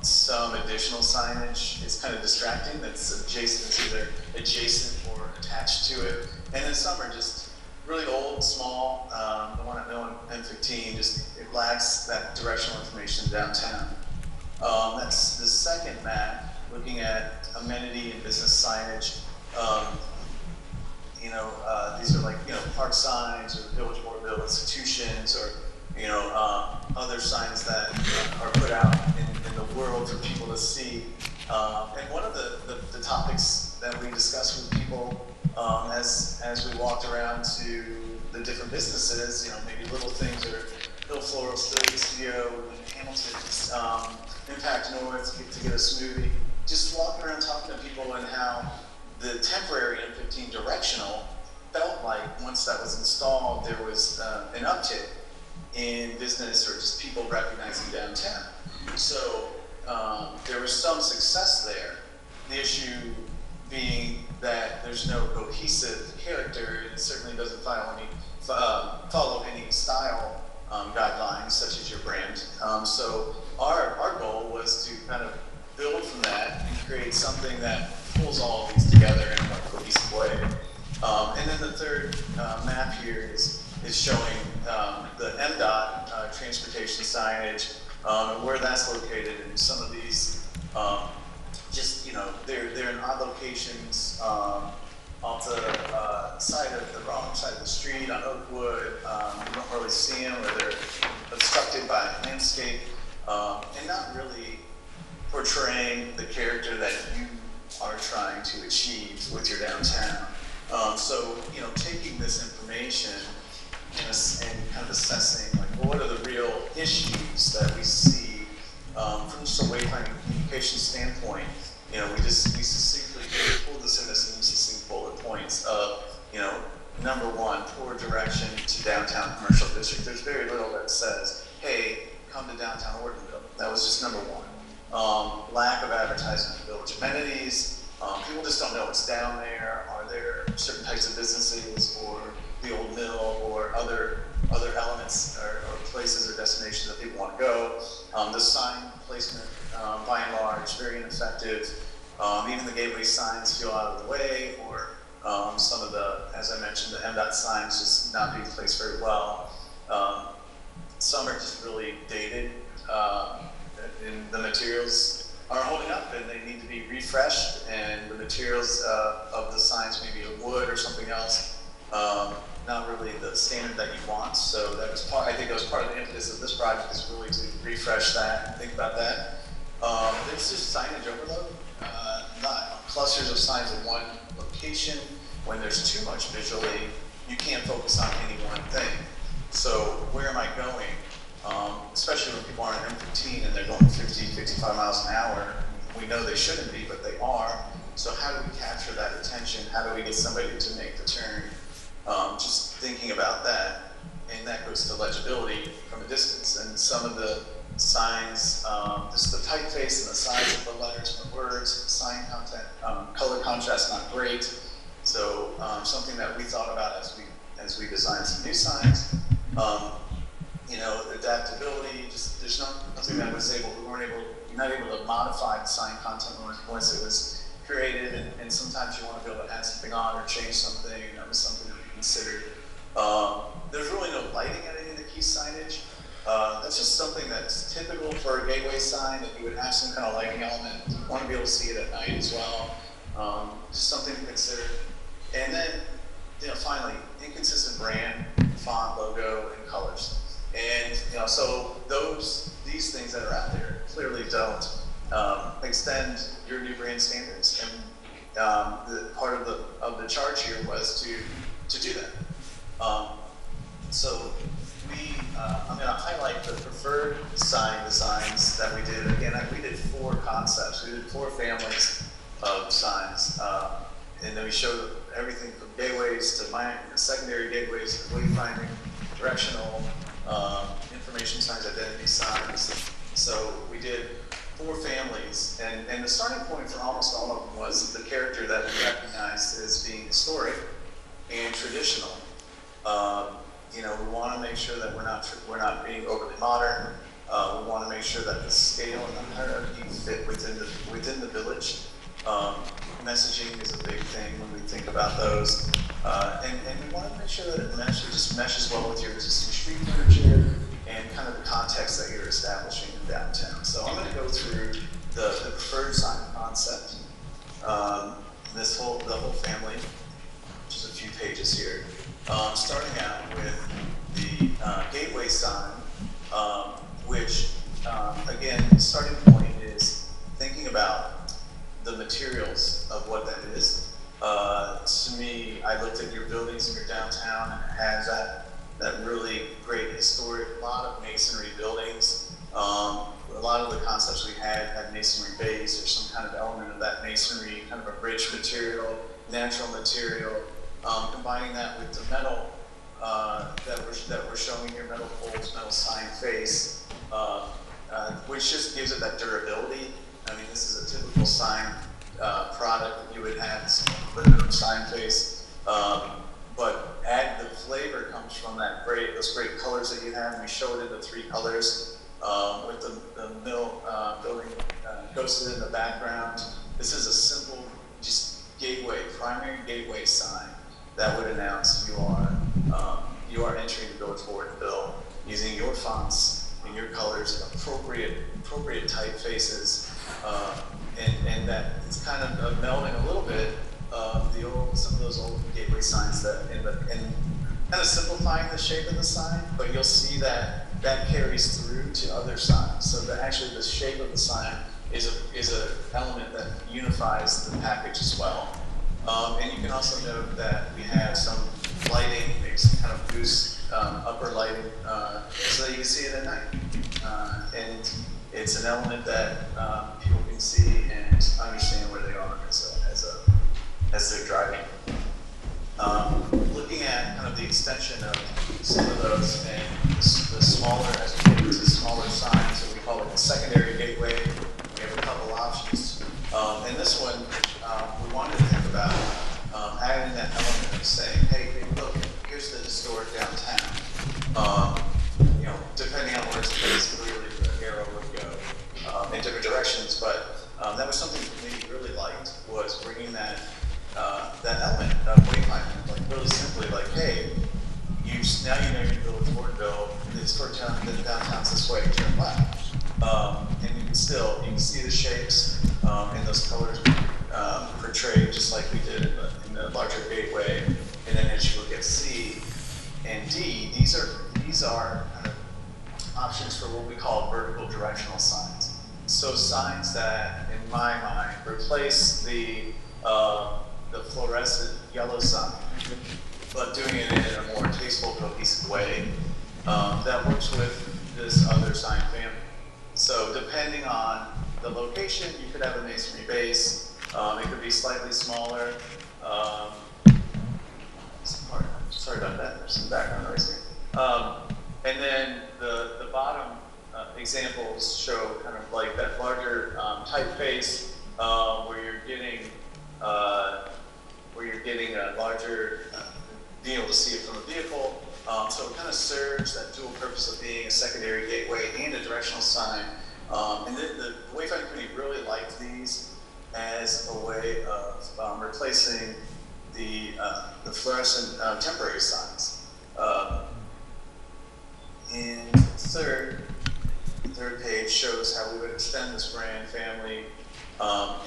Some additional signage is kind of distracting. That's either adjacent or attached to it. And then some are just really old, small. The one at Mill and M15 it lacks that directional information downtown. That's the second map, looking at amenity and business signage. These are like park signs or village board bill institutions or other signs that are put out in the world for people to see. And one of the topics that we discussed with people as we walked around to the different businesses, maybe little things or Hill Floral Studio in Hamilton, Impact North to get a smoothie. Just walking around talking to people and how the temporary M15 directional felt like once that was installed, there was an uptick in business or just people recognizing downtown. So there was some success there. The issue being that there's no cohesive character, and it certainly doesn't follow any style guidelines such as your brand. So our goal was to kind of build from that and create something that pulls all of these together in a more cohesive way. And then the third map here is showing the MDOT transportation signage and where that's located. And some of these, they're in odd locations off the wrong side of the street on Oakwood. You don't really see them, or they're obstructed by landscape, and not really portraying the character that you are trying to achieve with your downtown. Taking this information and kind of assessing, like, well, what are the real issues that we see from just a wayfinding communication standpoint, we succinctly pulled this into some succinct bullet points of, number one, poor direction to downtown commercial district. There's very little that says, hey, come to downtown Ortonville. That was just number one. Lack of advertising of village amenities. People just don't know what's down there. Are there certain types of businesses or the old mill or other elements or places or destinations that people want to go? The sign placement, by and large, very ineffective. Even the gateway signs feel out of the way, or some of the, as I mentioned, the MDOT signs just not being placed very well. Some are just really dated, and the materials are holding up and they need to be refreshed, and the materials of the signs, maybe a wood or something else, not really the standard that you want. So that was I think that was part of the impetus of this project, is really to refresh that and think about that. There's just signage overload, not clusters of signs in one location. When there's too much visually, you can't focus on any one thing. So where am I going? Especially when people are on M15 and they're going 50, 55 miles an hour. We know they shouldn't be, but they are. So how do we capture that attention? How do we get somebody to make the turn? Just thinking about that, and that goes to legibility from a distance. And some of the signs, just the typeface and the size of the letters and the words, sign content, color contrast not great. So something that we thought about as we designed some new signs. Adaptability. Just there's nothing that was you're not able to modify the sign content once it was created, and sometimes you want to be able to add something on or change something, and that was something that we considered. There's really no lighting at any of the key signage. That's just something that's typical for a gateway sign, that you would have some kind of lighting element. You want to be able to see it at night as well. Just something to consider. And then, finally, inconsistent brand, font, logo, and colors. And so these things that are out there clearly don't extend your new brand standards. And the part of the charge here was to do that. So I'm going to highlight the preferred sign designs that we did. Again, we did 4 concepts. We did 4 families of signs, and then we showed everything from gateways to secondary gateways to wayfinding, directional, information signs, identity signs. So we did 4 families, and the starting point for almost all of them was the character that we recognized as being historic and traditional. We want to make sure that we're not being overly modern. We want to make sure that the scale and the hierarchy fit within the village. Messaging is a big thing when we think about those, and we want to make sure that it meshes well with your existing street literature and kind of the context that you're establishing in downtown. So I'm going to go through the preferred sign concept, the whole family, which is a few pages here. Starting out with the gateway sign, which again, the starting point is thinking about the materials of what that is. To me, I looked at your buildings in your downtown, and it has that really great historic, a lot of masonry buildings. A lot of the concepts we had masonry base or some kind of element of that masonry, kind of a rich material, natural material. Combining that with the metal that we're showing here, metal poles, metal sign face, which just gives it that durability. I mean, this is a typical sign product that you would have, aluminum sign face, but the flavor comes from those great colors that you have. We show it in the 3 colors with the mill building ghosted in the background. This is a simple, just primary gateway sign that would announce you are entering the village Ortonville using your fonts and your colors, appropriate typefaces, and that it's kind of melding a little bit of some of those old gateway signs and kind of simplifying the shape of the sign, but you'll see that carries through to other signs. So that actually the shape of the sign is an element that unifies the package as well. And you can also note that we have some lighting, maybe some kind of goose upper lighting, so that you can see it at night. And it's an element that people can see and understand where they are as they're driving. Looking at kind of the extension of some of those and the smaller, as we get into smaller signs, so we call it the secondary gateway. We have a couple options. And this one, we wanted to think about adding that element of saying, hey, look, here's the historic downtown. You know, depending on where it's placed, clearly the arrow would go in different directions, but that was something we really liked, was bringing that element of wayfinding, like really simply, like, hey, now you know you're in Village Ortonville, the downtown's this way, turn left. And you can see the shapes and those colors portrayed just like we did in the larger gateway. And then as you look at C and D, these are kind of options for what we call vertical directional signs. So signs that, in my mind, replace the fluorescent yellow sign, but doing it in a more tasteful, cohesive way that works with this other sign family. So depending on the location, you could have a masonry base. It could be slightly smaller. Sorry about that. There's some background noise here. And then the bottom examples show kind of like that larger typeface where you're getting a larger, being able to see it from a vehicle. So it kind of serves that dual purpose of being a secondary gateway and a directional sign. And the Wayfinding Committee really liked these as a way of replacing the fluorescent temporary signs. And third page shows how we would extend this brand family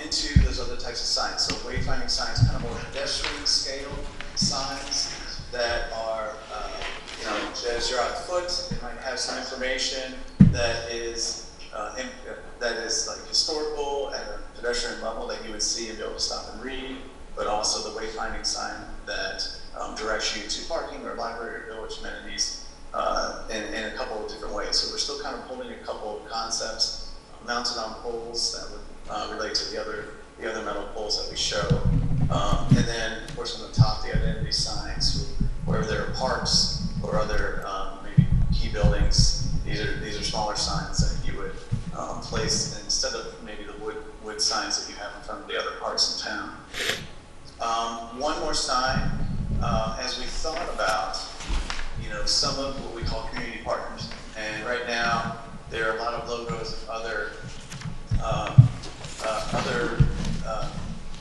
into those other types of signs. So wayfinding signs, kind of more pedestrian scale signs that are, as you're on foot, it might have some information that is like historical at a pedestrian level that you would see and be able to stop and read, but also the wayfinding sign that directs you to parking or library or village amenities in a couple of different ways. So we're still kind of pulling a couple of concepts mounted on poles that would relate to the other metal poles that we show. And then, of course, on the top, the identity signs, wherever there are parks or other maybe key buildings. These are smaller signs that you would place instead of maybe the wood signs that you have in front of the other parks in town. One more sign, as we thought about, some of what we call community partners, and right now there are a lot of logos of other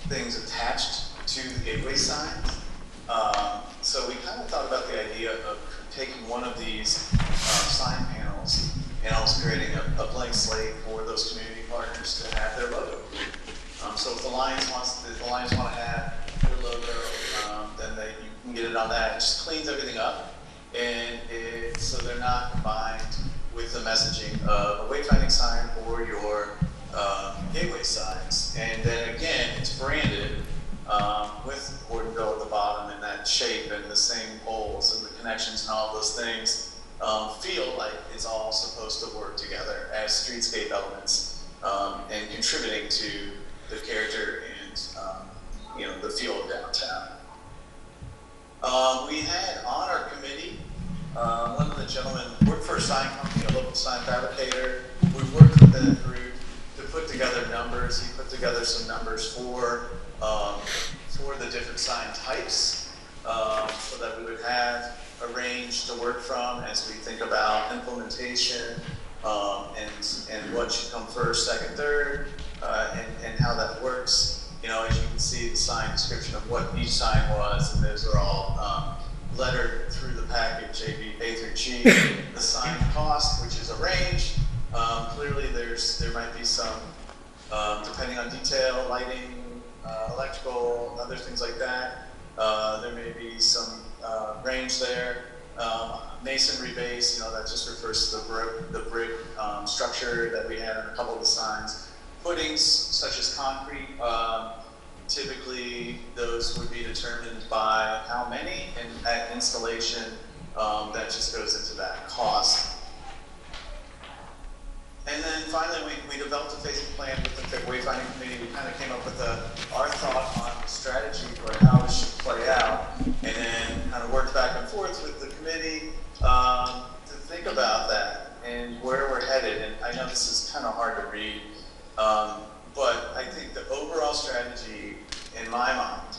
things attached to the gateway signs. So we kind of thought about the idea of taking one of these sign panels and also creating a blank slate for those community partners to have their logo. So if the Lions want to have their logo, then you can get it on that. It just cleans everything up, and so they're not combined with the messaging of a wayfinding sign or your gateway signs. And then again, it's branded with Ortonville at the bottom and that shape and the same poles and the connections and all those things feel like it's all supposed to work together as streetscape elements and contributing to the character and the feel of downtown. We had on our committee one of the gentlemen worked for a sign company, a local sign fabricator. We worked with that group to put together numbers. He put together some numbers for the different sign types so that we would have a range to work from as we think about implementation and what should come first, second, third, and how that works. As you can see, the sign description of what each sign was, and those are all lettered through the package, A through G. The sign cost, which is a range. Clearly, there might be some, depending on detail, lighting, electrical, other things like that. There may be some range there. Masonry base, that just refers to the brick structure that we had on a couple of the signs. Footings, such as concrete, typically those would be determined by how many, and at installation, that just goes into that cost. And then finally, we developed a phasing plan with the wayfinding committee. We kind of came up with our thought on the strategy for how this should play out, and then kind of worked back and forth with the committee to think about that and where we're headed. And I know this is kind of hard to read, but I think the overall strategy, in my mind,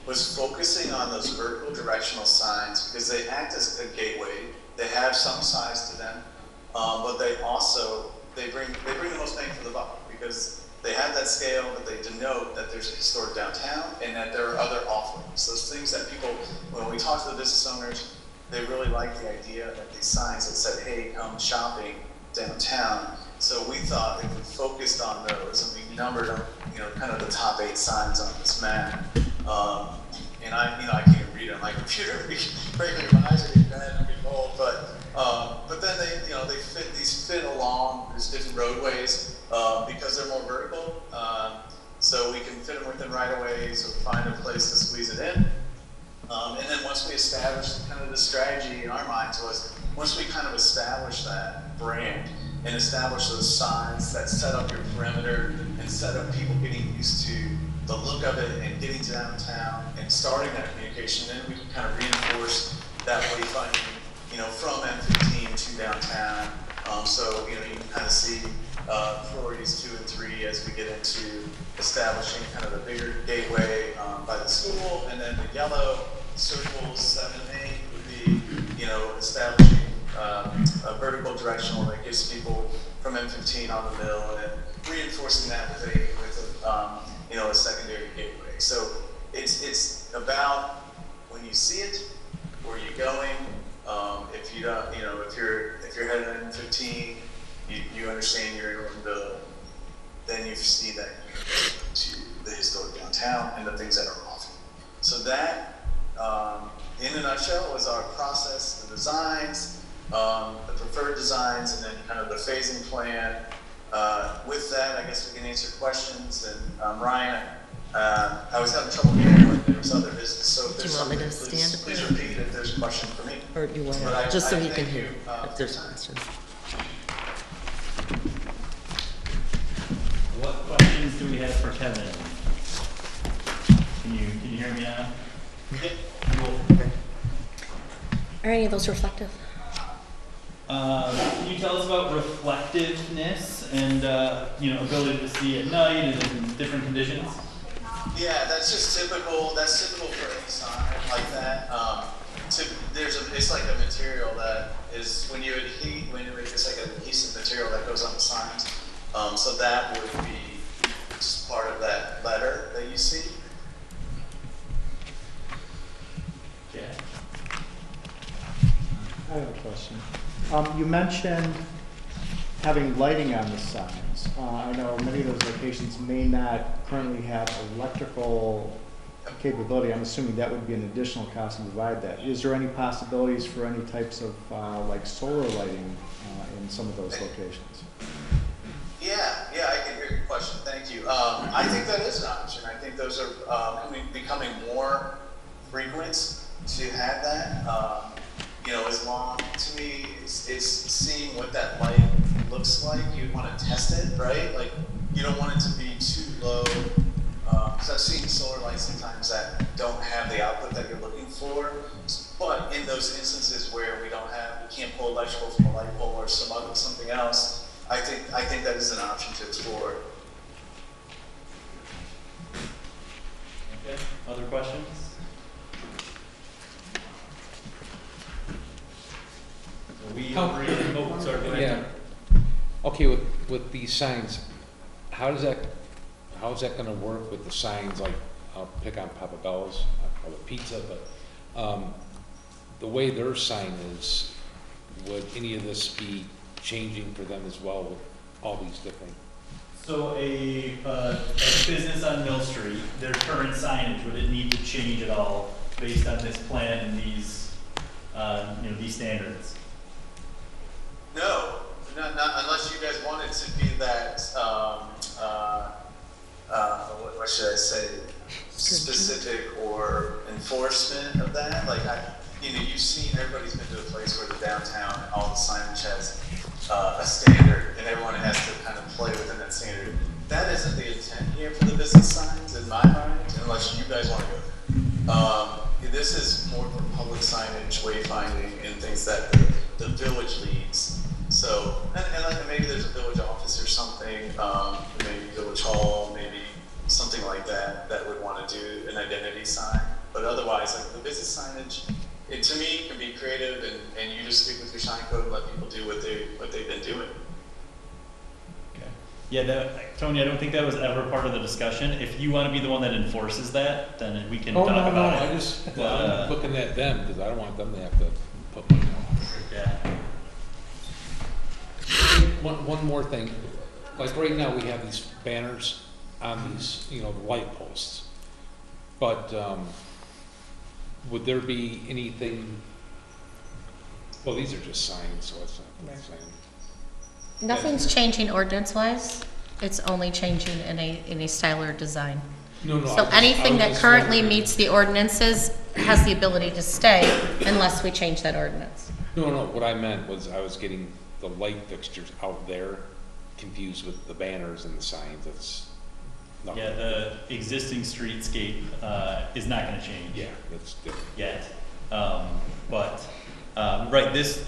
was focusing on those vertical directional signs because they act as a gateway. They have some size to them, but they also they bring the most bang for the buck because they have that scale, but they denote that there's a historic downtown and that there are other offerings. Those things that people, when we talk to the business owners, they really like the idea that these signs that said, "Hey, come shopping downtown." So we thought if we focused on those and we numbered them, kind of the top 8 signs on this map. And I can't read it on my computer. Frankly, my eyes are getting bad. I'm getting old, but then these fit along. There's different roadways because they're more vertical. So we can fit them within right-of-ways or find a place to squeeze it in. And then once we established kind of the strategy in our minds was once we kind of establish that brand and establish those signs that set up your perimeter and set up people getting used to the look of it and getting downtown and starting that communication, then we can kind of reinforce that wayfinding, from M15 to downtown. So, you can kind of see priorities 2 and 3 as we get into establishing kind of the bigger gateway by the school, and then the yellow circles 7 and 8 would be, establishing a vertical directional that gives people from M15 on the mill, and then reinforcing that with a secondary gateway. So it's about when you see it, where you're going. If you don't, if you're headed in M15, you understand you're in Ortonville. Then you see that you go to the historic downtown and the things that are offered. So that, in a nutshell, was our process, the designs, the preferred designs, and then kind of the phasing plan. With that, I guess we can answer questions. And Ryan, I was having trouble hearing when there was other business. So if there's Do you want me something, to stand up? please repeat if there's a question for me. Or do you want But to, just so I you can thank hear you, if there's for your time. questions. What questions do we have for Kevin? Can you hear me now? Cool. Are any of those reflective? Can you tell us about reflectiveness and ability to see at night and in different conditions? Yeah, that's just typical. That's typical for any sign like that. It's like a material that is it's like an adhesive material that goes on the signs. So that would be just part of that letter that you see. Yeah. I have a question. You mentioned having lighting on the signs. I know many of those locations may not currently have electrical capability. I'm assuming that would be an additional cost to provide that. Is there any possibilities for any types of like solar lighting in some of those locations? Yeah, I can hear your question. Thank you. I think that is an option. I think those are becoming more frequent to have that. As long, to me, it's seeing what that light looks like. You want to test it, right? Like, you don't want it to be too low. Because I've seen solar lights sometimes that don't have the output that you're looking for. But in those instances where we can't pull electrical from a light pole or something else, I think that is an option to explore. Okay. Other questions? We agree. Oh, sorry. Go ahead. Yeah. Okay, with these signs, how's that gonna work with the signs, like, I'll pick on Papa Bell's, I call it pizza, but, the way their sign is, would any of this be changing for them as well with all these different? So a business on Mill Street, their current signage, would it need to change at all based on this plan and these, these standards? No, not unless you guys want it to be that, what should I say, specific or enforcement of that. Like, you've seen, everybody's been to a place where the downtown, all the signage has a standard, and everyone has to kind of play within that standard. That isn't the intent here for the business signs in my mind, unless you guys want to go there. This is more for public signage, wayfinding, and things that the village leads. So, and like maybe there's a village office or something, maybe village hall, maybe something like that, that would want to do an identity sign. But otherwise, like the business signage, it to me can be creative, and you just stick with your sign code and let people do what they've been doing. Okay. Yeah, Tony, I don't think that was ever part of the discussion. If you want to be the one that enforces that, then we can talk about it. I'm looking at them, because I don't want them to have to put money on. Yeah. One more thing, like right now, we have these banners on these, the light posts. But, would there be anything, well, these are just signs, so it's not saying. Nothing's changing ordinance-wise. It's only changing in a style or design. No. So anything that currently meets the ordinances has the ability to stay unless we change that ordinance. No, what I meant was I was getting the light fixtures out there confused with the banners and the signs. That's nothing. Yeah, the existing streetscape is not going to change. Yeah, that's different. Yet. Right, this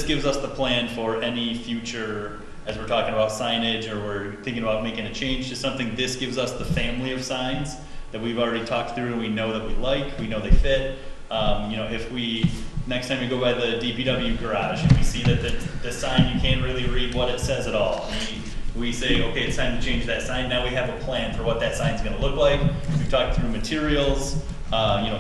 gives us the plan for any future, as we're talking about signage or we're thinking about making a change to something, this gives us the family of signs that we've already talked through and we know that we like, we know they fit. If we, next time we go by the DPW garage and we see that the sign, you can't really read what it says at all. We say, okay, it's time to change that sign. Now we have a plan for what that sign's gonna look like. We've talked through materials,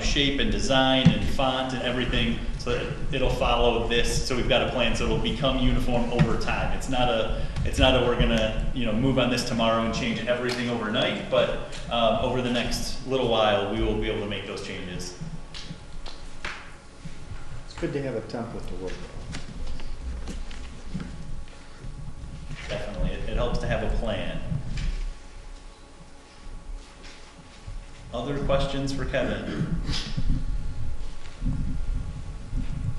shape and design and font and everything, so that it'll follow this. So we've got a plan, so it'll become uniform over time. It's not a we're gonna move on this tomorrow and change everything overnight, but over the next little while, we will be able to make those changes. It's good to have a template to work with. Definitely, it helps to have a plan. Other questions for Kevin?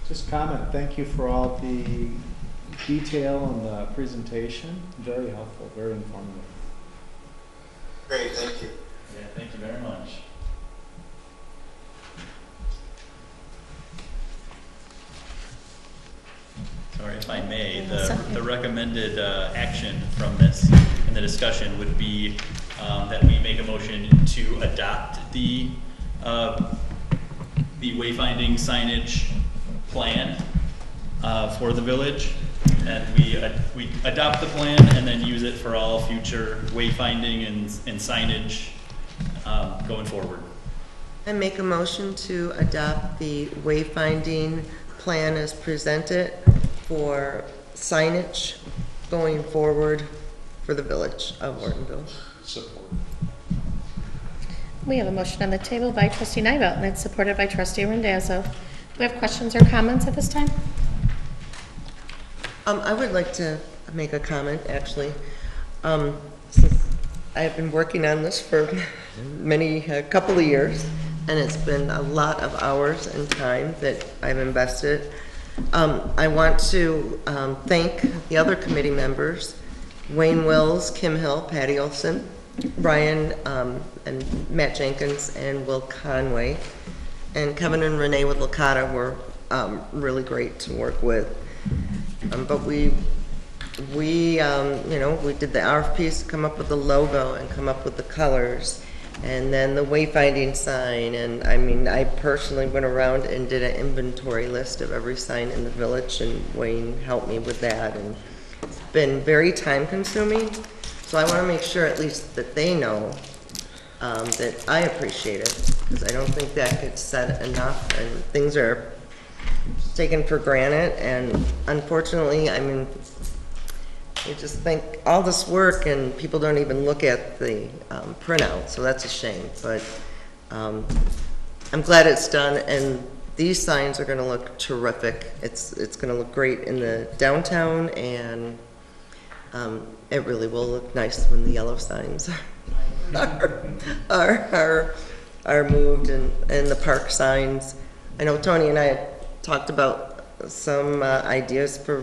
Just comment, thank you for all the detail and the presentation. Very helpful, very informative. Great, thank you. Yeah, thank you very much. Sorry, if I may, the recommended action from this in the discussion would be that we make a motion to adopt the wayfinding signage plan for the village, and we adopt the plan and then use it for all future wayfinding and signage going forward. I make a motion to adopt the wayfinding plan as presented for signage going forward for the village of Ortonville. Support. We have a motion on the table by trustee Nivell, and it's supported by trustee Randazzo. Do we have questions or comments at this time? I would like to make a comment, actually. Since I've been working on this for a couple of years, and it's been a lot of hours and time that I've invested. I want to thank the other committee members, Wayne Wills, Kim Hill, Patty Olson, Brian and Matt Jenkins, and Will Conway. And Kevin and Renee with Licata were really great to work with. But we did the RFPs, come up with the logo and come up with the colors, and then the wayfinding sign. And I mean, I personally went around and did an inventory list of every sign in the village, and Wayne helped me with that. And it's been very time consuming. So I want to make sure at least that they know that I appreciate it, because I don't think that gets said enough, and things are taken for granted. And unfortunately, I mean, you just think all this work and people don't even look at the printout, so that's a shame. But I'm glad it's done, and these signs are going to look terrific. It's going to look great in the downtown, and it really will look nice when the yellow signs are moved, and the park signs. I know Tony and I had talked about some ideas for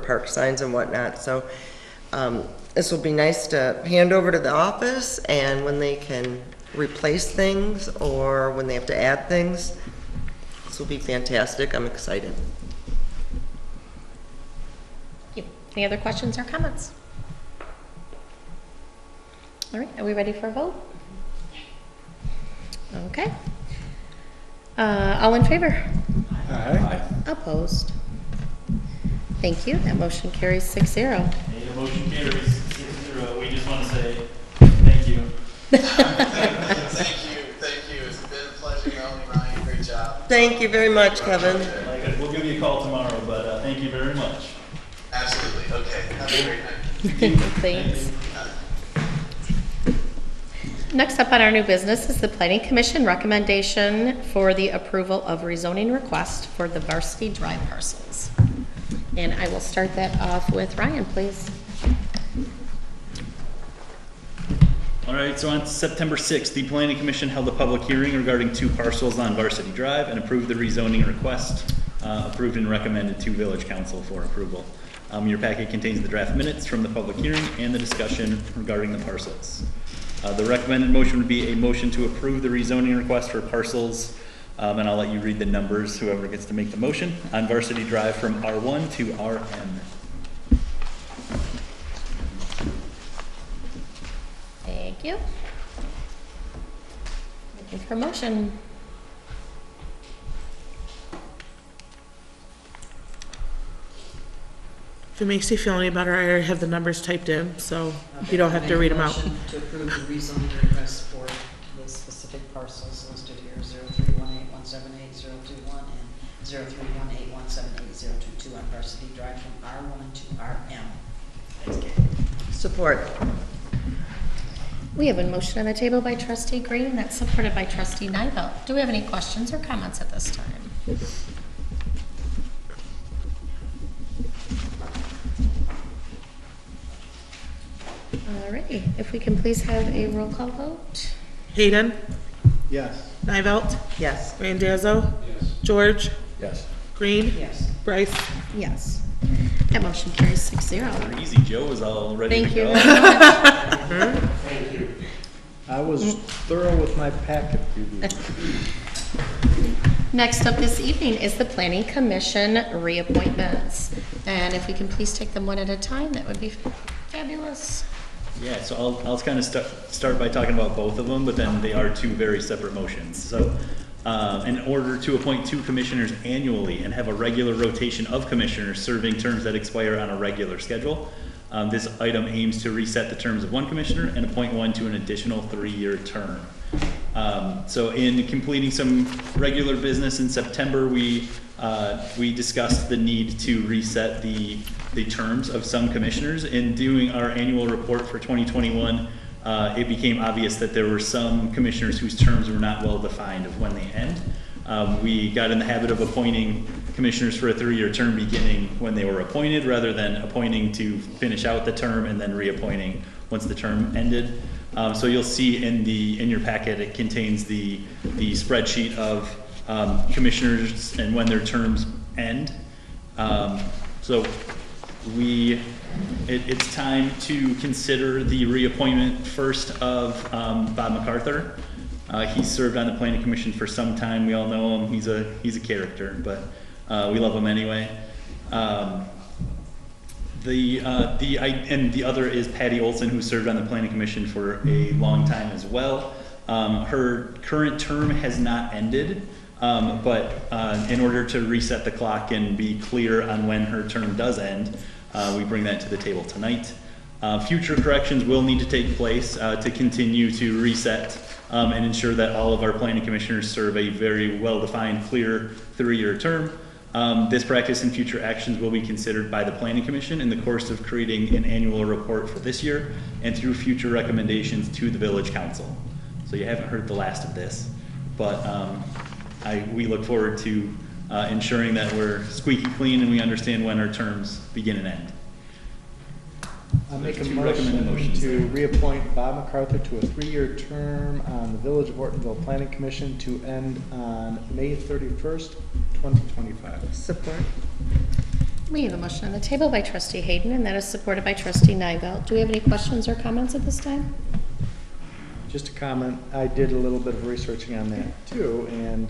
park signs and whatnot. So This will be nice to hand over to the office, and when they can replace things or when they have to add things, this will be fantastic. I'm excited. Thank you. Any other questions or comments? All right, are we ready for a vote? Okay. All in favor? Aye. Opposed? Thank you. That motion carries 6-0. Hey, the motion carries 6-0. We just want to say thank you. Thank you. It's been a pleasure, Melanie, Ryan, great job. Thank you very much, Kevin. Like, we'll give you a call tomorrow, but thank you very much. Absolutely, okay, have a great night. Thanks. Next up on our new business is the Planning Commission recommendation for the approval of rezoning request for the Varsity Drive parcels. And I will start that off with Ryan, please. All right, so on September 6th, the Planning Commission held a public hearing regarding 2 parcels on Varsity Drive and approved the rezoning request, approved and recommended to Village Council for approval. Your packet contains the draft minutes from the public hearing and the discussion regarding the parcels. The recommended motion would be a motion to approve the rezoning request for parcels, and I'll let you read the numbers, whoever gets to make the motion, on Varsity Drive from R1 to RM. Thank you. Looking for a motion. If it makes you feel any better, I already have the numbers typed in, so you don't have to read them out. Motion to approve the rezoning request for the specific parcels listed here, 0318178021 and 0318178022 on Varsity Drive from R1 to RM. Thanks, Kate. Support. We have a motion on the table by Trustee Green that's supported by Trustee Nivell. Do we have any questions or comments at this time? Alrighty, if we can please have a roll call vote. Hayden, Yes. Nivelt, Yes. Randazzo, Yes. George, Yes. Green, Yes. Bryce. Yes. That motion carries 6-0. Easy, Joe was all ready Thank to you go. very much. I was thorough with my packet review. Next up this evening is the Planning Commission reappointments. And if we can please take them one at a time, that would be fabulous. Yeah, so I'll kind of start by talking about both of them, but then they are 2 very separate motions. So in order to appoint 2 commissioners annually and have a regular rotation of commissioners serving terms that expire on a regular schedule, this item aims to reset the terms of 1 commissioner and appoint 1 to an additional 3-year term. So in completing some regular business in September, we discussed the need to reset the terms of some commissioners. In doing our annual report for 2021, it became obvious that there were some commissioners whose terms were not well defined of when they end. We got in the habit of appointing commissioners for a 3-year term beginning when they were appointed, rather than appointing to finish out the term and then reappointing once the term ended. So you'll see in your packet, it contains the spreadsheet of commissioners and when their terms end. So it's time to consider the reappointment first of Bob MacArthur. He served on the Planning Commission for some time. We all know him. He's a character, but we love him anyway. The other is Patty Olson, who served on the Planning Commission for a long time as well. Her current term has not ended, but in order to reset the clock and be clear on when her term does end, we bring that to the table tonight. Future corrections will need to take place to continue to reset and ensure that all of our planning commissioners serve a very well-defined, clear 3-year term. This practice and future actions will be considered by the Planning Commission in the course of creating an annual report for this year and through future recommendations to the Village Council. So you haven't heard the last of this, but we look forward to ensuring that we're squeaky clean and we understand when our terms begin and end. I make a Two recommended motion motions to there. reappoint Bob MacArthur to a 3-year term on the Village of Ortonville Planning Commission to end on May 31st, 2025. Support. We have a motion on the table by trustee Hayden, and that is supported by trustee Nivell. Do we have any questions or comments at this time? Just a comment, I did a little bit of researching on that too, and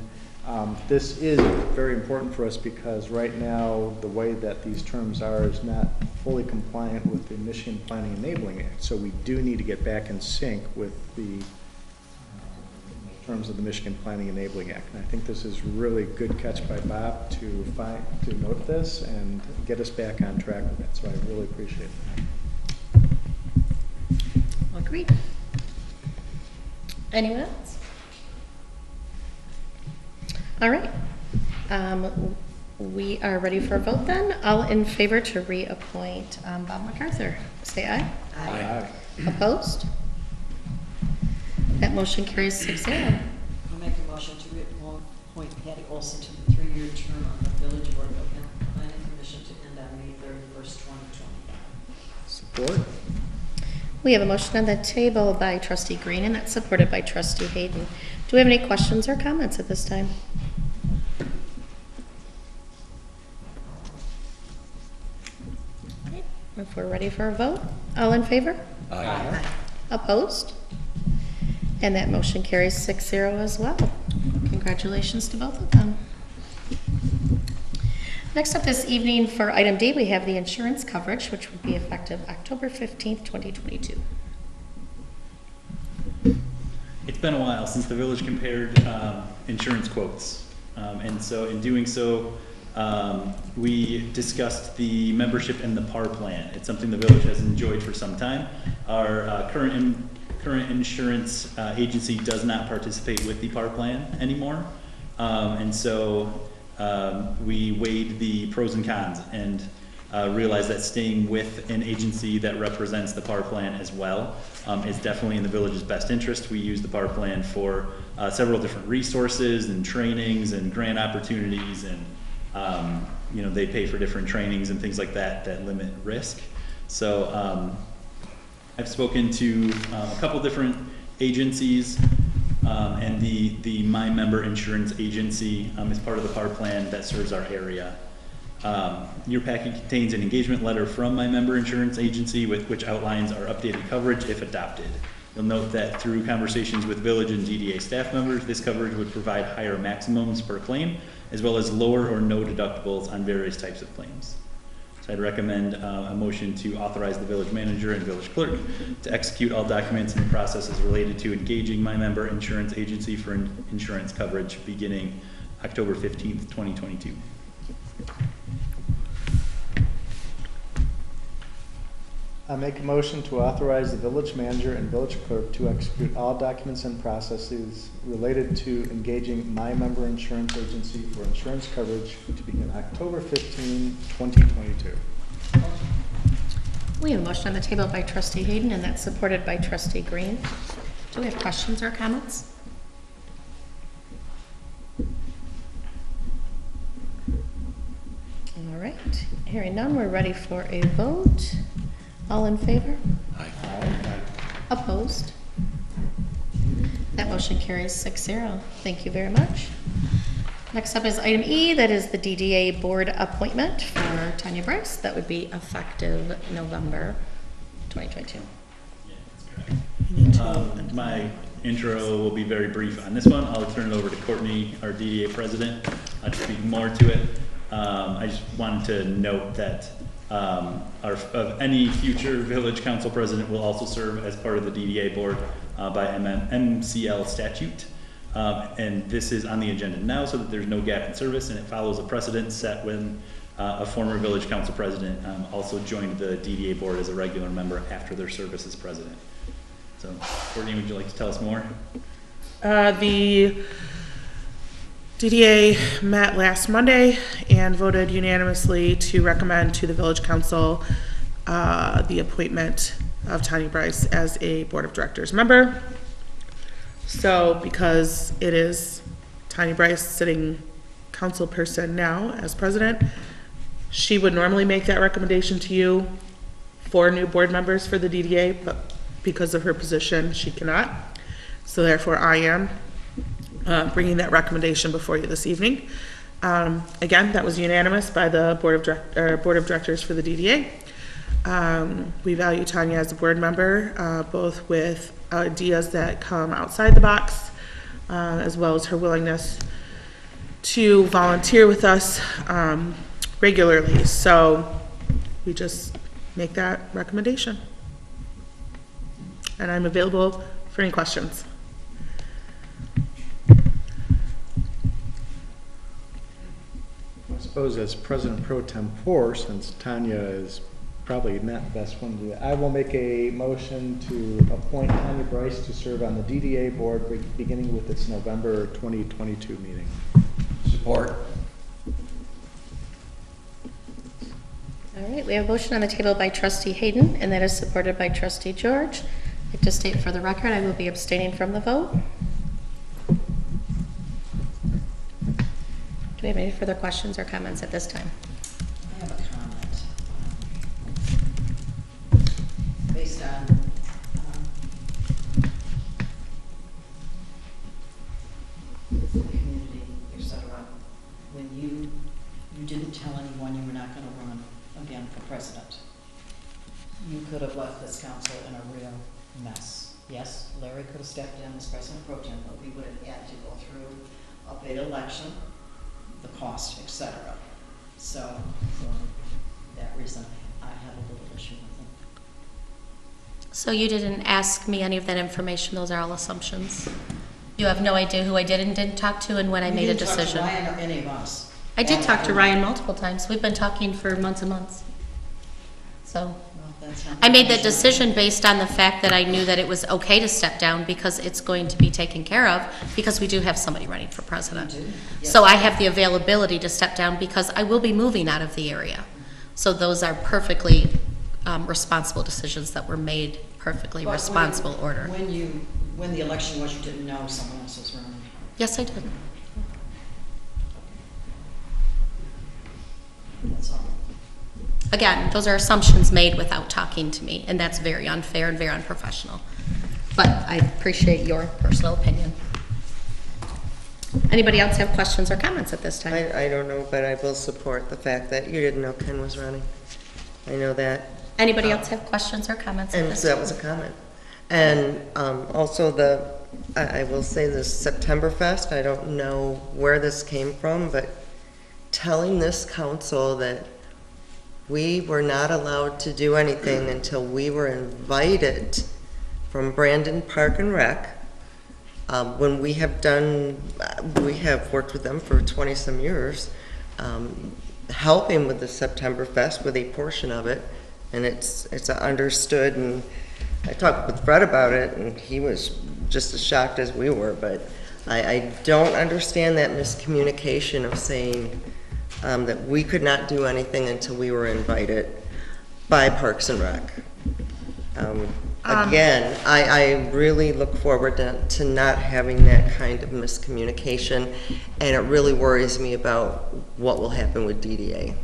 this is very important for us because right now, the way that these terms are is not fully compliant with the Michigan Planning Enabling Act. So we do need to get back in sync with the terms of the Michigan Planning Enabling Act. And I think this is really good catch by Bob to note this and get us back on track with that. So I really appreciate that. Agreed. Anyone else? All right. We are ready for a vote then. All in favor to reappoint Bob MacArthur, say aye. Aye. Opposed? That motion carries 6-0. I'll make a motion to reappoint Patty Olson to the 3-year term on the Village Board of Planning Commission to end on May 31st, 2025. Support? We have a motion on the table by trustee Green, and that's supported by trustee Hayden. Do we have any questions or comments at this time? If we're ready for a vote, all in favor? Aye. Opposed? And that motion carries 6-0 as well. Congratulations to both of them. Next up this evening for item D, we have the insurance coverage, which would be effective October 15th, 2022. It's been a while since the village compared insurance quotes. And so in doing so, we discussed the membership in the PAR plan. It's something the village has enjoyed for some time. Our current insurance agency does not participate with the PAR plan anymore. And so we weighed the pros and cons and realized that staying with an agency that represents the PAR plan as well is definitely in the village's best interest. We use the PAR plan for several different resources and trainings and grant opportunities, and you know, they pay for different trainings and things like that that limit risk. So I've spoken to a couple different agencies, and the My Member Insurance Agency is part of the PAR plan that serves our area. Your packet contains an engagement letter from My Member Insurance Agency which outlines our updated coverage if adopted. You'll note that through conversations with village and DDA staff members, this coverage would provide higher maximums per claim, as well as lower or no deductibles on various types of claims. So I'd recommend a motion to authorize the village manager and village clerk to execute all documents and processes related to engaging My Member Insurance Agency for insurance coverage beginning October 15th, 2022. I make a motion to authorize the village manager and village clerk to execute all documents and processes related to engaging My Member Insurance Agency for insurance coverage to begin October 15, 2022. We have a motion on the table by trustee Hayden, and that's supported by trustee Green. Do we have questions or comments? All right, hearing none, we're ready for a vote. All in favor? Aye. Opposed? That motion carries 6-0. Thank you very much. Next up is item E, that is the DDA board appointment for Tanya Bryce. That would be effective November 2022. My intro will be very brief on this one. I'll turn it over to Courtney, our DDA president, to speak more to it. I just wanted to note that of any future village council president will also serve as part of the DDA board by MCL statute. And this is on the agenda now so that there's no gap in service, and it follows a precedent set when a former village council president also joined the DDA board as a regular member after their service as president. So, Courtney, would you like to tell us more? The DDA met last Monday and voted unanimously to recommend to the village council the appointment of Tanya Bryce as a board of directors member. So because it is Tanya Bryce sitting council person now as president, she would normally make that recommendation to you for new board members for the DDA, but because of her position, she cannot. So therefore I am bringing that recommendation before you this evening. Again, that was unanimous by the Board of Directors for the DDA. We value Tanya as a board member, both with ideas that come outside the box, as well as her willingness to volunteer with us regularly. So we just make that recommendation. And I'm available for any questions. I suppose as President Pro Tempore, since Tanya is probably not the best one to do it, I will make a motion to appoint Tanya Bryce to serve on the DDA board beginning with its November 2022 meeting. Support. All right, we have a motion on the table by trustee Hayden, and that is supported by trustee George. I'd like to state for the record, I will be abstaining from the vote. Do we have any further questions or comments at this time? I have a comment. Based on, the community, et cetera, when you didn't tell anyone you were not gonna run again for president, you could have left this council in a real mess. Yes, Larry could have stepped in as president pro tem, but we would have had to go through a big election, the cost, et cetera. So, for that reason, I have a little issue with them. So you didn't ask me any of that information, those are all assumptions? You have no idea who I did and didn't talk to and when I made a decision? You didn't talk to Ryan or any of us. I did talk to Ryan multiple times, we've been talking for months and months. So, Well, that's not. I made that decision based on the fact that I knew that it was okay to step down because it's going to be taken care of, because we do have somebody running for president. You do, yes. So I have the availability to step down because I will be moving out of the area. So those are perfectly responsible decisions that were made, perfectly But responsible order. When the election was, you didn't know someone else was running. Yes, I did. That's all. Again, those are assumptions made without talking to me, and that's very unfair and very unprofessional. But I appreciate your personal opinion. Anybody else have questions or comments at this time? I don't know, but I will support the fact that you didn't know Ken was running. I know that. Anybody else have questions or comments at And this so that time? was a comment. And also I will say this September Fest, I don't know where this came from, but telling this council that we were not allowed to do anything until we were invited from Brandon Park and Rec, when we have worked with them for 20-some years, helping with the September Fest with a portion of it, and it's understood, and I talked with Fred about it, and he was just as shocked as we were, but I don't understand that miscommunication of saying that we could not do anything until we were invited by Parks and Rec. Again, I really look forward to not having that kind of miscommunication, and it really worries me about what will happen with DDA.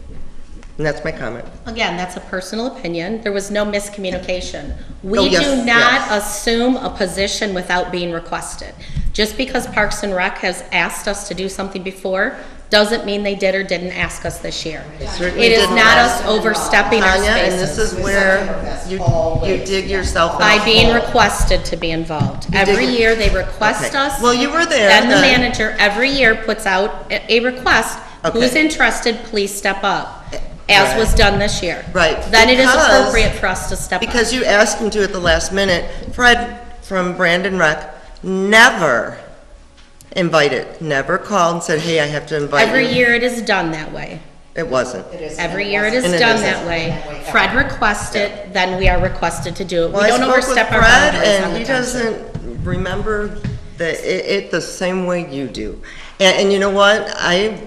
And that's my comment. Again, that's a personal opinion. There was no miscommunication. We Oh, yes, do not yes. assume a position without being requested. Just because Parks and Rec has asked us to do something before, doesn't mean they did or didn't ask us this year. certainly It is didn't not ask us overstepping our Tanya, and this spaces is where you dig yourself in a by being hole. requested to be involved. You Every did- year, they request Okay. us. Well, you were there Then the then. manager every year puts out a request. Who's Okay. interested, please step up, as Right. was done this year. Right, Then it is because- appropriate for us to step up. Because you asked him to at the last minute. Fred from Brandon Rec never invited, never called and said, hey, I have to invite you. Every year it is done that way. It wasn't. It is. Every year it is And it done isn't. that way. Fred requested, then we are requested to do it. We Well, I don't spoke with overstep our Fred, boundaries on and the he township. doesn't remember it the same way you do. And you know what?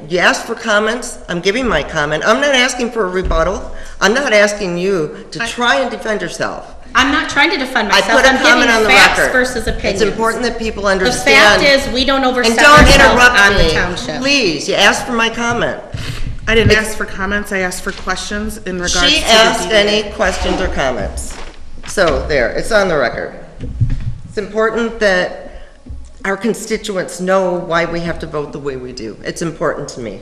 You asked for comments. I'm giving my comment. I'm not asking for a rebuttal. I'm not asking you to try and defend yourself. I'm not trying to defend I myself. put a I'm comment on giving the facts record. versus opinions. It's important that people The understand. fact is, we don't And overstep don't ourselves interrupt on the me, township. please. You asked for my comment. I didn't ask for comments, I asked for questions in regards to the She asked DDA. any questions or comments. So there, it's on the record. It's important that our constituents know why we have to vote the way we do. It's important to me.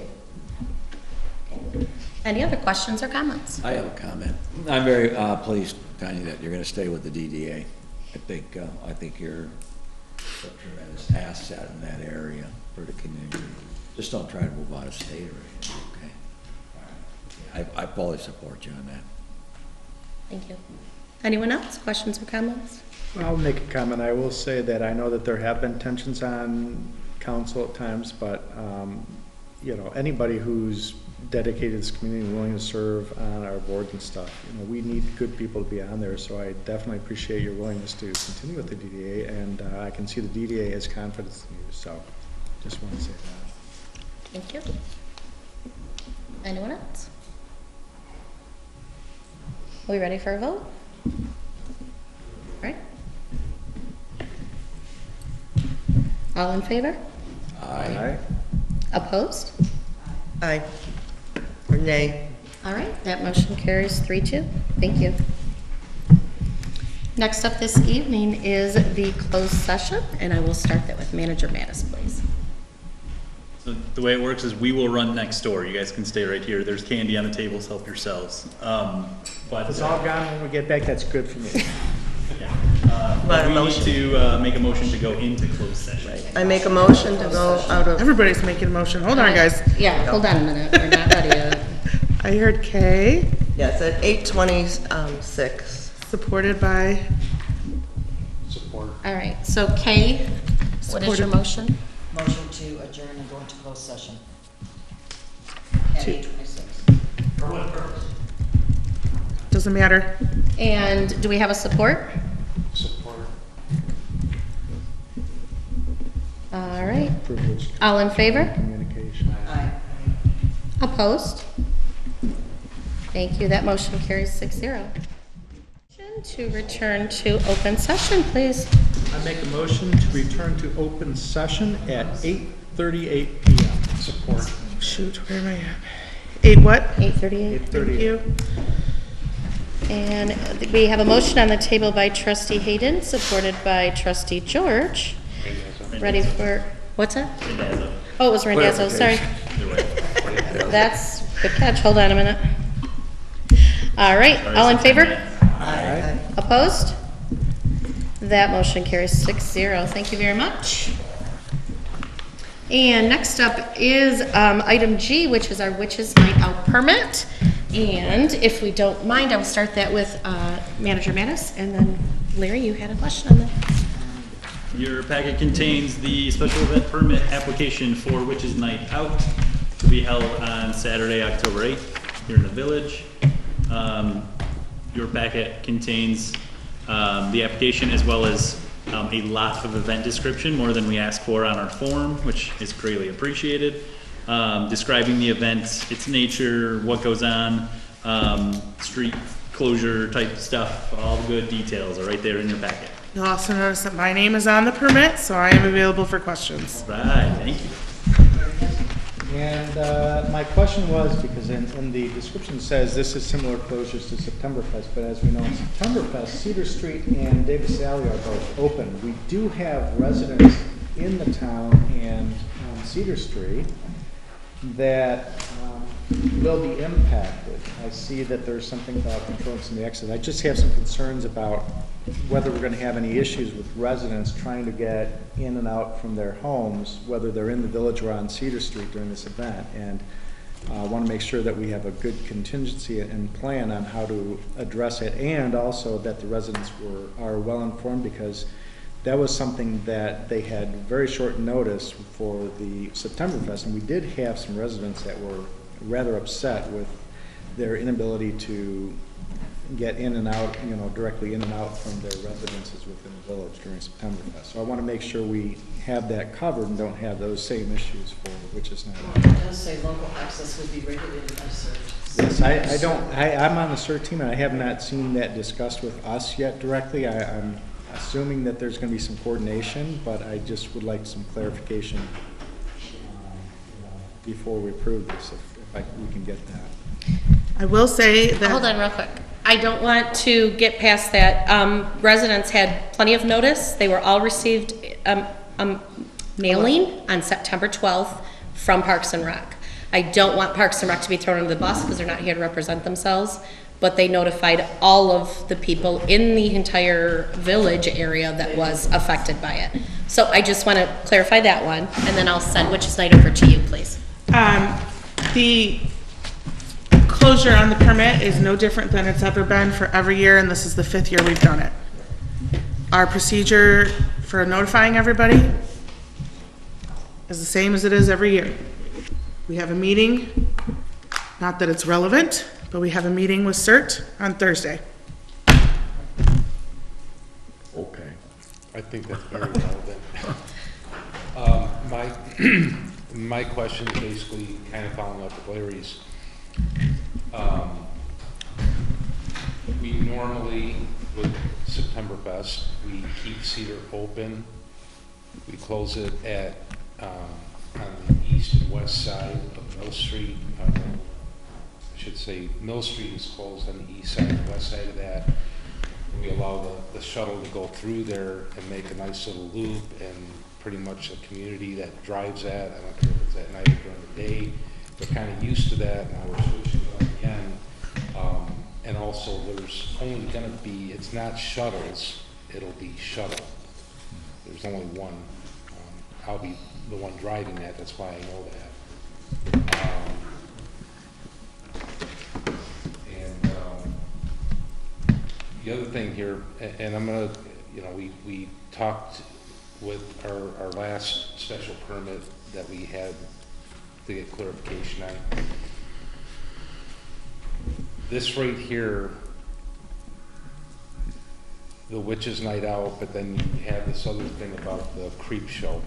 Any other questions or comments? I have a comment. I'm very pleased, Tanya, that you're going to stay with the DDA. I think you're a tremendous asset in that area for the community. Just don't try to move out of state or anything, okay? I fully support you on that. Thank you. Anyone else? Questions or comments? I'll make a comment. I will say that I know that there have been tensions on council at times, but, you know, anybody who's dedicated to this community and willing to serve on our boards and stuff, you know, we need good people to be on there, so I definitely appreciate your willingness to continue with the DDA, and I can see the DDA has confidence in you, so just want to say that. Thank you. Anyone else? Are we ready for a vote? All right. All in favor? Aye. Opposed? Aye. Or nay? All right, that motion carries 3-2. Thank you. Next up this evening is the closed session, and I will start that with Manager Mattis, please. So the way it works is we will run next door. You guys can stay right here. There's candy on the tables, help yourselves. But It's all gone when we get back, that's good for me. but we need to make a motion to go into closed session. I make a motion to go out of, Everybody's making a motion. Hold on, guys. Yeah, hold on a minute, we're not ready yet. I heard Kay, yeah, it's at 8:26. supported by, Support. All right, so Kay, what is your motion? Motion to adjourn and go into closed session. At 8:26. For what purpose? doesn't matter. And do we have a support? Support. All right, Privileged all in favor? communication. Aye. Opposed? Thank you, that motion carries 6-0. To return to open session, please. I make a motion to return to open session at 8:38 PM. Support. Shoot, where am I at? 8 what? 8:38. Thank you. And we have a motion on the table by trustee Hayden, supported by trustee George. Ready for, what's that? Oh, it was Randazzo, sorry. That's, good catch, hold on a minute. All right, all in favor? Aye. Opposed? That motion carries 6-0. Thank you very much. And next up is item G, which is our Witches Night Out permit. And if we don't mind, I will start that with Manager Mattis, and then Larry, you had a question on that. Your packet contains the special event permit application for Witches Night Out to be held on Saturday, October 8th, here in the village. Your packet contains the application as well as a lot of event description, more than we asked for on our form, which is greatly appreciated. Describing the event, its nature, what goes on, street closure type stuff, all the good details are right there in your packet. You'll also notice that my name is on the permit, so I am available for questions. Right, thank you. And my question was, because in the description says this is similar closures to Septemberfest, but as we know, in Septemberfest, Cedar Street and Davis Alley are both open. We do have residents in the town and on Cedar Street that will be impacted. I see that there's something about controlling some of the exit. I just have some concerns about whether we're going to have any issues with residents trying to get in and out from their homes, whether they're in the village or on Cedar Street during this event. And I want to make sure that we have a good contingency and plan on how to address it, and also that the residents are well informed, because that was something that they had very short notice for the Septemberfest, and we did have some residents that were rather upset with their inability to get in and out, you know, directly in and out from their residences within the village during Septemberfest. So I want to make sure we have that covered and don't have those same issues for Witches Night Out. It does say local access would be regulated by CERT. Yes, I'm on the CERT team, and I have not seen that discussed with us yet directly. I'm assuming that there's going to be some coordination, but I just would like some clarification before we approve this, if we can get that. I will say that. Hold on real quick. I don't want to get past that. Residents had plenty of notice. They were all received mailing on September 12th from Parks and Rec. I don't want Parks and Rec to be thrown under the bus because they're not here to represent themselves, but they notified all of the people in the entire village area that was affected by it. So I just want to clarify that one, and then I'll send Witches Night over to you, please. The closure on the permit is no different than it's ever been for every year, and this is the 5th year we've done it. Our procedure for notifying everybody is the same as it is every year. We have a meeting, not that it's relevant, but we have a meeting with CERT on Thursday. Okay. I think that's very relevant. My question is basically kind of following up with Larry's. We normally, with September Fest, we keep Cedar open. We close it at, on the east and west side of Mill Street. I should say Mill Street is closed on the east side and west side of that. We allow the shuttle to go through there and make a nice little loop, and pretty much the community that drives that, I don't care if it's at night or during the day, they're kind of used to that. Now we're switching it up again. And also there's only gonna be, it's not shuttles, it'll be shuttle. There's only one. I'll be the one driving that, that's why I know that. The other thing here, and I'm gonna, you know, we talked with our last special permit that we had to get clarification on. This right here, the Witches Night Out, but then you have this other thing about the creep show.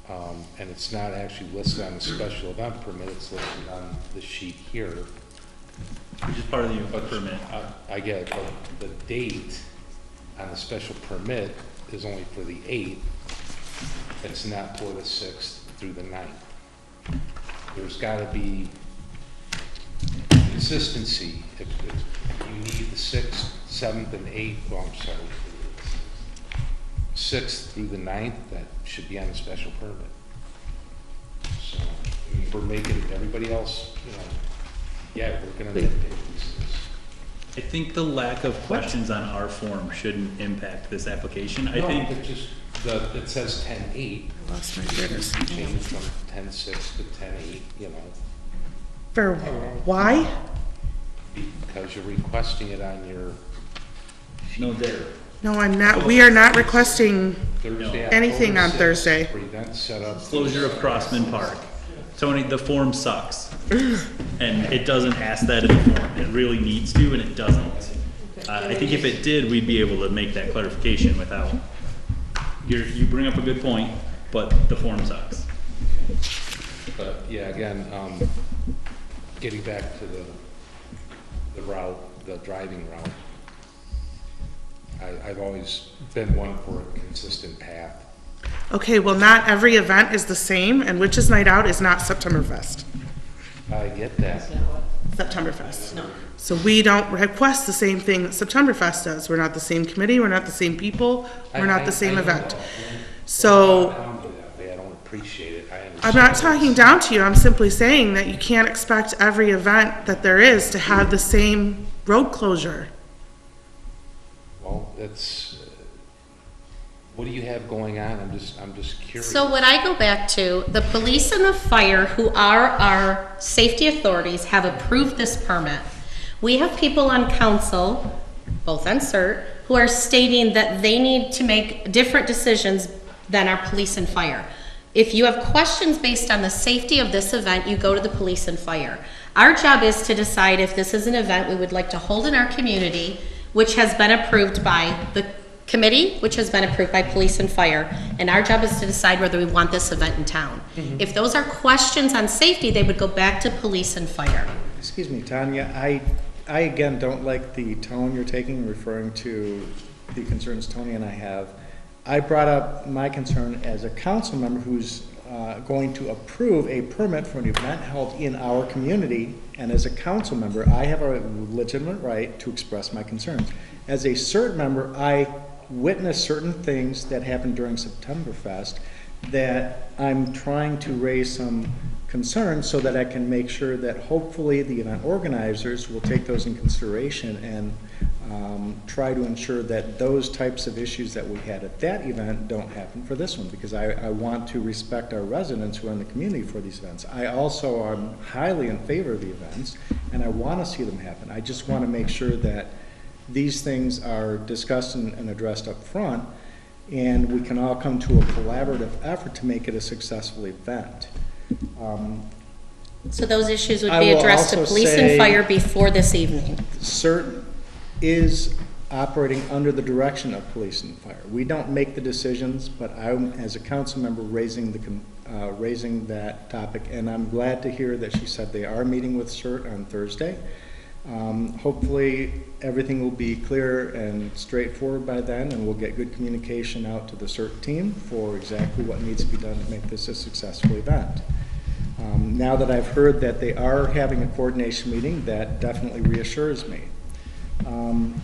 And it's not actually listed on the special event permit, it's listed on the sheet here. Which is part of the permit. I get it, but the date on the special permit is only for the 8th. It's not for the 6th through the 9th. There's gotta be consistency. If you need the 6th, 7th, and 8th, well, I'm sorry, 6th through the 9th, that should be on the special permit. So, I mean, if we're making everybody else, you know, yeah, we're gonna nitpick these things. I think the lack of questions on our form shouldn't impact this application. I think it just, it says 10-8. Lost my goodness. Change from 10-6 to 10-8, you know, For why? because you're requesting it on your no there. No, I'm not, we are not requesting Thursday. anything on October 6th, Thursday. For event setup. Closure of Crossman Park. Tony, the form sucks. And it doesn't ask that in the form. It really needs to, and it doesn't. I think if it did, we'd be able to make that clarification without, you bring up a good point, but the form sucks. But, yeah, again, getting back to the route, the driving route, I've always been one for a consistent path. Okay, well, not every event is the same, and Witches Night Out is not Septemberfest. I get that. Septemberfest. No. So we don't request the same thing that Septemberfest does. We're not the same committee, we're not the same people, we're not the same I know event. that. So, I don't appreciate it. I understand. I'm not talking down to you, I'm simply saying that you can't expect every event that there is to have the same road closure. Well, that's, what do you have going on? I'm just curious. So what I go back to, the police and the fire, who are our safety authorities, have approved this permit. We have people on council, both on CERT, who are stating that they need to make different decisions than our police and fire. If you have questions based on the safety of this event, you go to the police and fire. Our job is to decide if this is an event we would like to hold in our community, which has been approved by the committee, which has been approved by police and fire, and our job is to decide whether we want this event in town. If those are questions on safety, they would go back to police and fire. Excuse me, Tanya, I again don't like the tone you're taking, referring to the concerns Tony and I have. I brought up my concern as a council member who's going to approve a permit for an event held in our community, and as a council member, I have a legitimate right to express my concerns. As a CERT member, I witnessed certain things that happened during Septemberfest that I'm trying to raise some concerns so that I can make sure that hopefully the event organizers will take those in consideration and try to ensure that those types of issues that we had at that event don't happen for this one, because I want to respect our residents who are in the community for these events. I also am highly in favor of the events, and I want to see them happen. I just want to make sure that these things are discussed and addressed up front, and we can all come to a collaborative effort to make it a successful event. So those issues would I be will addressed to also police and say- fire before this evening. CERT is operating under the direction of police and fire. We don't make the decisions, but I'm, as a council member, raising that topic, and I'm glad to hear that she said they are meeting with CERT on Thursday. Hopefully, everything will be clear and straightforward by then, and we'll get good communication out to the CERT team for exactly what needs to be done to make this a successful event. Now that I've heard that they are having a coordination meeting, that definitely reassures me.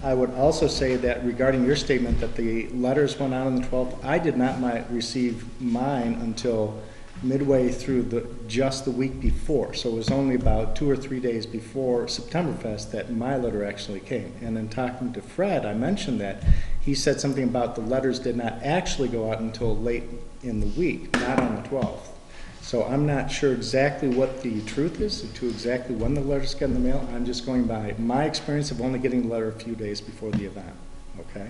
I would also say that regarding your statement that the letters went out on the 12th, I did not receive mine until midway through just the week before. So it was only about 2 or 3 days before Septemberfest that my letter actually came. And in talking to Fred, I mentioned that. He said something about the letters did not actually go out until late in the week, not on the 12th. So I'm not sure exactly what the truth is to exactly when the letters get in the mail. I'm just going by my experience of only getting the letter a few days before the event, okay?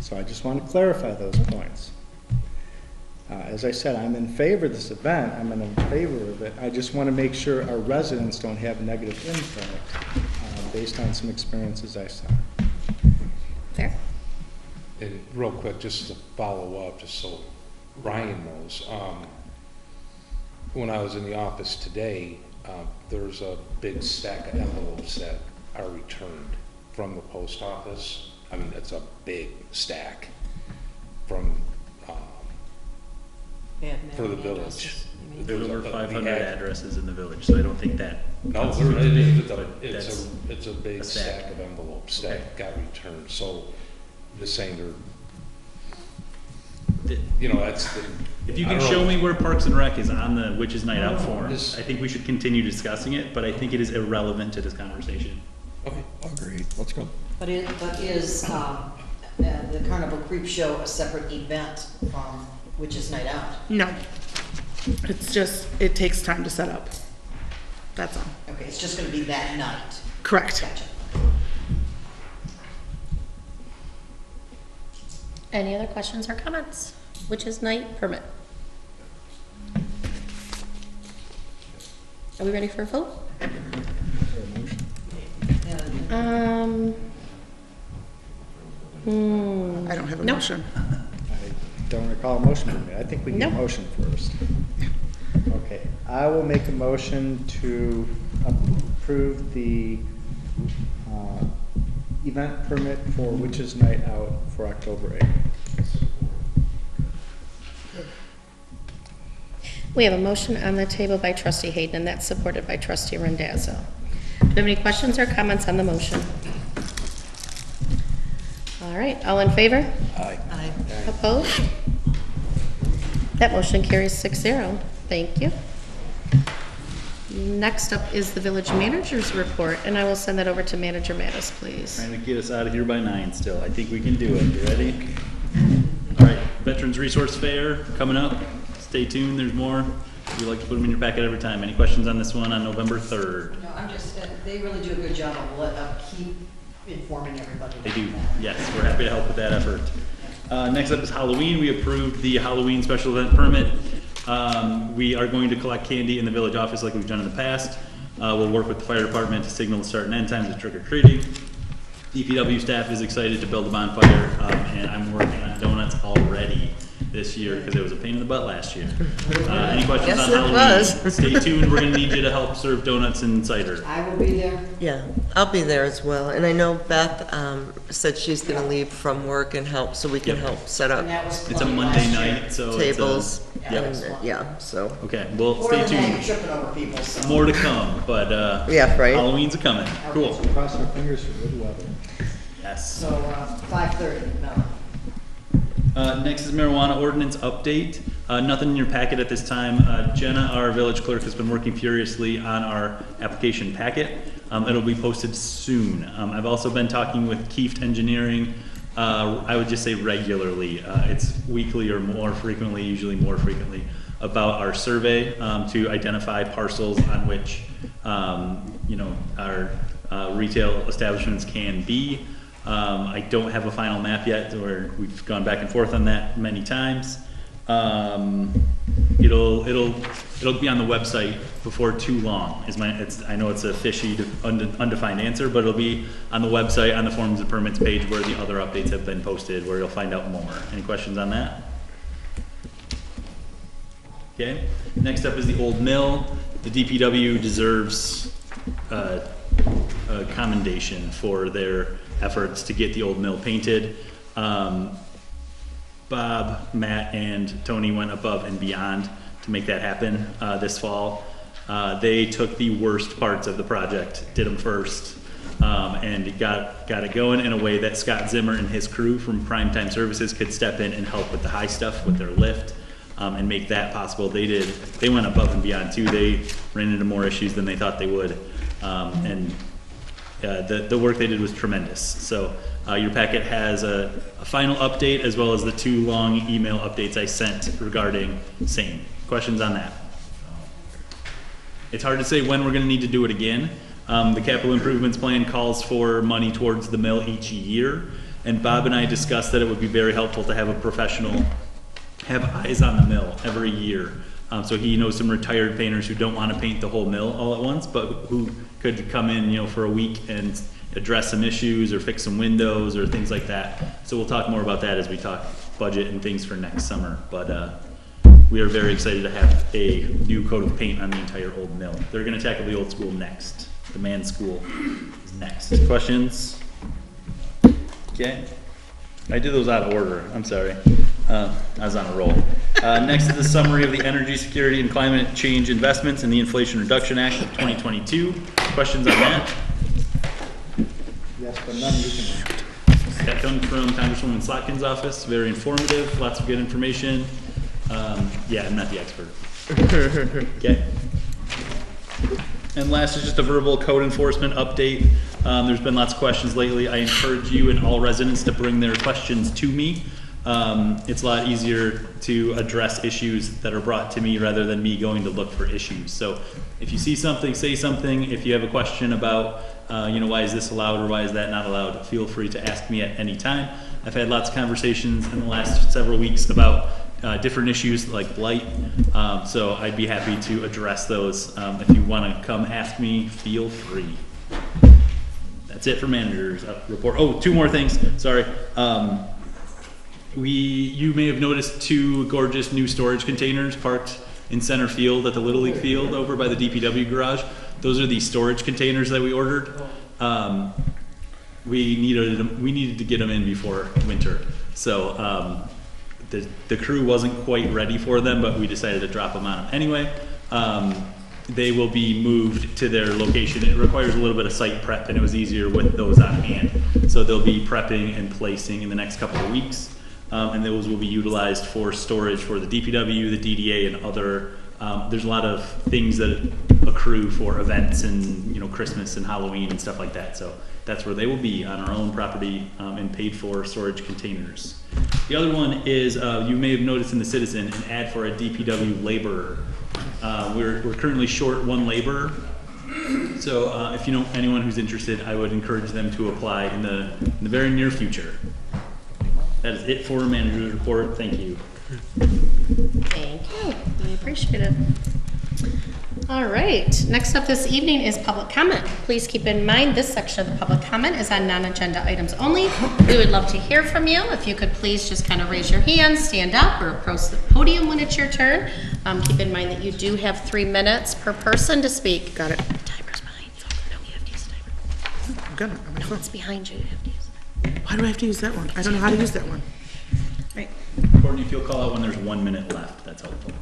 So I just want to clarify those points. As I said, I'm in favor of this event. I'm in favor of it. I just want to make sure our residents don't have negative impact based on some experiences I saw. Fair. And real quick, just to follow up, just so Ryan knows, when I was in the office today, there's a big stack of envelopes that are returned from the post office. I mean, it's a big stack from, for the village. There's over 500 addresses in the village, so I don't think that. No, it's a big a stack. stack of envelopes that got returned, so just saying they're, you know, that's the. If you I can don't show know. me where Parks and Rec is on the Witches Night Out form, This- I think we should continue discussing it, but I think it is irrelevant to this conversation. Okay. Agreed, let's go. But is the Carnival Creep Show a separate event from Witches Night Out? No. It's just, it takes time to set up. That's all. Okay, it's just gonna be that night. Correct. Gotcha. Any other questions or comments? Witches night permit. Are we ready for a vote? Um. I don't have a Nope. motion. I don't recall a motion from me. I think we need a Nope. motion first. Okay, I will make a motion to approve the event permit for Witches Night Out for October 8th. We have a motion on the table by trustee Hayden, and that's supported by trustee Randazzo. Do you have any questions or comments on the motion? All right, all in favor? Aye. Opposed? That motion carries 6-0. Thank you. Next up is the village manager's report, and I will send that over to Manager Mattis, please. Trying to get us out of here by 9 still. I think we can do it. You ready? All right, Veterans Resource Fair coming up. Stay tuned, there's more. We like to put them in your packet every time. Any questions on this one on November 3rd? No, I'm just, they really do a good job of keep informing everybody. They about do, that. yes, we're happy to help with that effort. Next up is Halloween. We approved the Halloween special event permit. We are going to collect candy in the village office like we've done in the past. We'll work with the fire department to signal the start and end times of trick or treating. DPW staff is excited to build a bonfire, and I'm working on donuts already this year because it was a pain in the butt last year. Any questions Yes, on it Halloween? was. Stay tuned, we're gonna need you to help serve donuts and cider. I will be there. Yeah, I'll be there as well. And I know Beth said she's going to leave from work and help, so we can Yep. help set And up that was It's a plenty Monday last year. night, so tables. it's a, And, yep. yeah, so, Okay, well, More stay than that, you're tuned. tripping over people, so. More to come, but yeah, right? Halloween's a coming. Cool. Cross our fingers for good weather. Yes. So, 5:30, no. Next is marijuana ordinance update. Nothing in your packet at this time. Jenna, our village clerk, has been working furiously on our application packet. It'll be posted soon. I've also been talking with Kieft Engineering, I would just say regularly. It's weekly or more frequently, usually more frequently, about our survey to identify parcels on which our retail establishments can be. I don't have a final map yet, or we've gone back and forth on that many times. It'll be on the website before too long. I know it's a fishy, undefined answer, but it'll be on the website on the forms and permits page where the other updates have been posted, where you'll find out more. Any questions on that? Okay. Next up is the old mill. The DPW deserves a commendation for their efforts to get the old mill painted. Bob, Matt, and Tony went above and beyond to make that happen this fall. They took the worst parts of the project, did them first, and got it going in a way that Scott Zimmer and his crew from Primetime Services could step in and help with the high stuff, with their lift, and make that possible. They went above and beyond too. They ran into more issues than they thought they would, and the work they did was tremendous. So your packet has a final update as well as the 2 long email updates I sent regarding same. Questions on that? It's hard to say when we're going to need to do it again. The capital improvements plan calls for money towards the mill each year, and Bob and I discussed that it would be very helpful to have a professional have eyes on the mill every year. So he knows some retired painters who don't want to paint the whole mill all at once, but who could come in, for a week and address some issues or fix some windows or things like that. So we'll talk more about that as we talk budget and things for next summer. But we are very excited to have a new coat of paint on the entire old mill. They're going to tackle the old school next. The man school is next. Questions? Okay. I did those out of order. I'm sorry. I was on a roll. Next is the summary of the Energy Security and Climate Change Investments in the Inflation Reduction Act of 2022. Questions on that? Yes, but none you can. That comes from Congresswoman Slotkin's office. Very informative. Lots of good information. Yeah, I'm not the expert. Okay. And last is just a verbal code enforcement update. There's been lots of questions lately. I encourage you and all residents to bring their questions to me. It's a lot easier to address issues that are brought to me rather than me going to look for issues. So if you see something, say something. If you have a question about, why is this allowed or why is that not allowed, feel free to ask me at any time. I've had lots of conversations in the last several weeks about different issues like blight. So I'd be happy to address those. If you want to come ask me, feel free. That's it for manager's report. Oh, 2 more things. Sorry. You may have noticed 2 gorgeous new storage containers parked in center field at the Little League field over by the DPW garage. Those are the storage containers that we ordered. We needed to get them in before winter. So the crew wasn't quite ready for them, but we decided to drop them on them anyway. They will be moved to their location. It requires a little bit of site prep, and it was easier with those on hand. So they'll be prepping and placing in the next couple of weeks. And those will be utilized for storage for the DPW, the DDA, and other. There's a lot of things that accrue for events and Christmas and Halloween and stuff like that. So that's where they will be on our own property and paid for storage containers. The other one is you may have noticed in the Citizen an ad for a DPW laborer. We're currently short 1 laborer. So if you know anyone who's interested, I would encourage them to apply in the very near future. That is it for manager's report. Thank you. Thank you. I appreciate it. All right. Next up this evening is public comment. Please keep in mind this section of the public comment is on non-agenda items only. We would love to hear from you. If you could please just kind of raise your hand, stand up, or approach the podium when it's your turn. Keep in mind that you do have 3 minutes per person to speak. Got it. The timer's behind you. No, you have to use the timer. I'm gonna. No, it's behind you. You have to use it. Why do I have to use that one? I don't know how to use that one. Right. Courtney, if you'll call out when there's 1 minute left, that's helpful.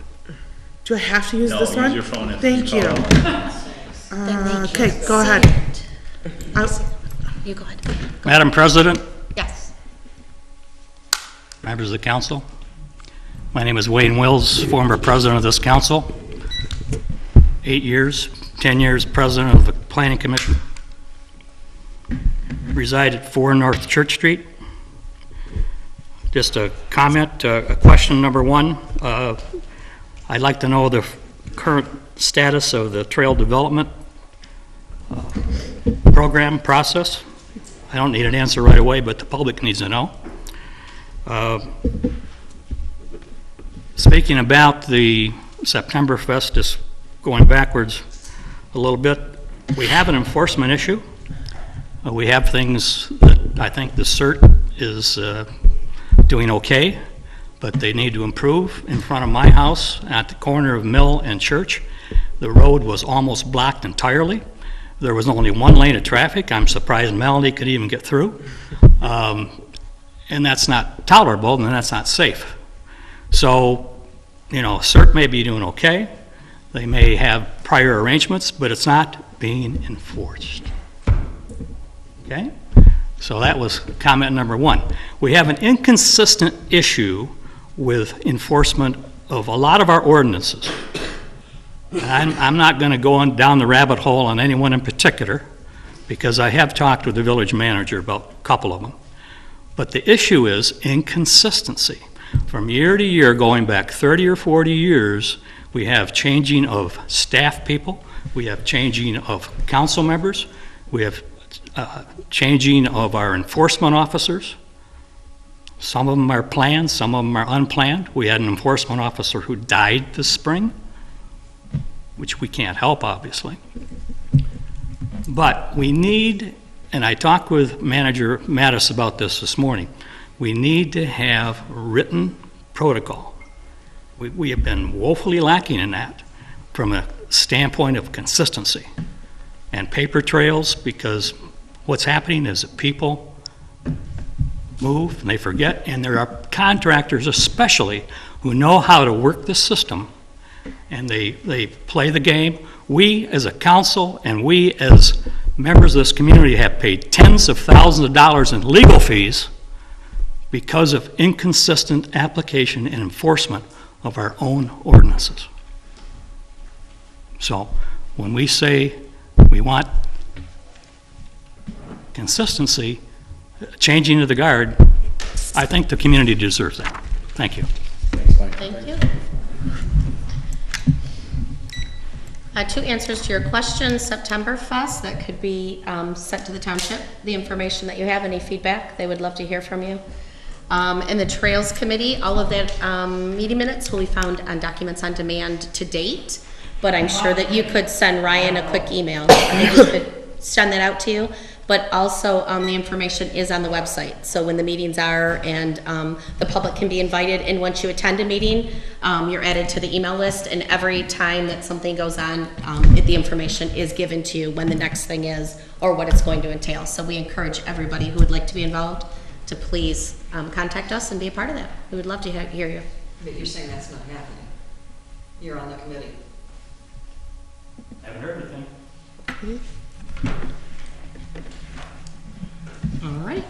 Do I have to use No, this use one? your phone if Thank you you. call Okay, go ahead. You go ahead. Madam President, Yes. members of the council, My name is Wayne Wills, former president of this council. 8 years, 10 years president of the Planning Commission. Reside at 4 North Church Street. Just a comment, a question number one. I'd like to know the current status of the trail development program process. I don't need an answer right away, but the public needs to know. Speaking about the September Fest, just going backwards a little bit, we have an enforcement issue. We have things that I think the CERT is doing okay, but they need to improve. In front of my house, at the corner of Mill and Church, the road was almost blocked entirely. There was only one lane of traffic. I'm surprised Melanie could even get through. And that's not tolerable, and that's not safe. So, you know, CERT may be doing okay. They may have prior arrangements, but it's not being enforced. Okay? So that was comment number one. We have an inconsistent issue with enforcement of a lot of our ordinances. I'm not going to go on down the rabbit hole on anyone in particular, because I have talked with the village manager about a couple of them. But the issue is inconsistency. From year to year, going back 30 or 40 years, we have changing of staff people, we have changing of council members, we have changing of our enforcement officers. Some of them are planned, some of them are unplanned. We had an enforcement officer who died this spring, which we can't help, obviously. But we need, and I talked with Manager Mattis about this morning, we need to have written protocol. We have been woefully lacking in that from a standpoint of consistency and paper trails, because what's happening is that people move and they forget, and there are contractors especially who know how to work the system, and they play the game. We as a council and we as members of this community have paid tens of thousands of dollars in legal fees because of inconsistent application and enforcement of our own ordinances. So when we say we want consistency, changing of the guard, I think the community deserves that. Thank you. Thank you. Two answers to your question. September Fest, that could be sent to the township. The information that you have, any feedback, they would love to hear from you. And the Trails Committee, all of that meeting minutes will be found on Documents on Demand to date, but I'm sure that you could send Ryan a quick email and he could send that out to you. But also, the information is on the website, so when the meetings are, and the public can be invited, and once you attend a meeting, you're added to the email list, and every time that something goes on, the information is given to you when the next thing is, or what it's going to entail. So we encourage everybody who would like to be involved to please contact us and be a part of that. We would love to hear you. But you're saying that's not happening. You're on the committee. Haven't heard anything. All right,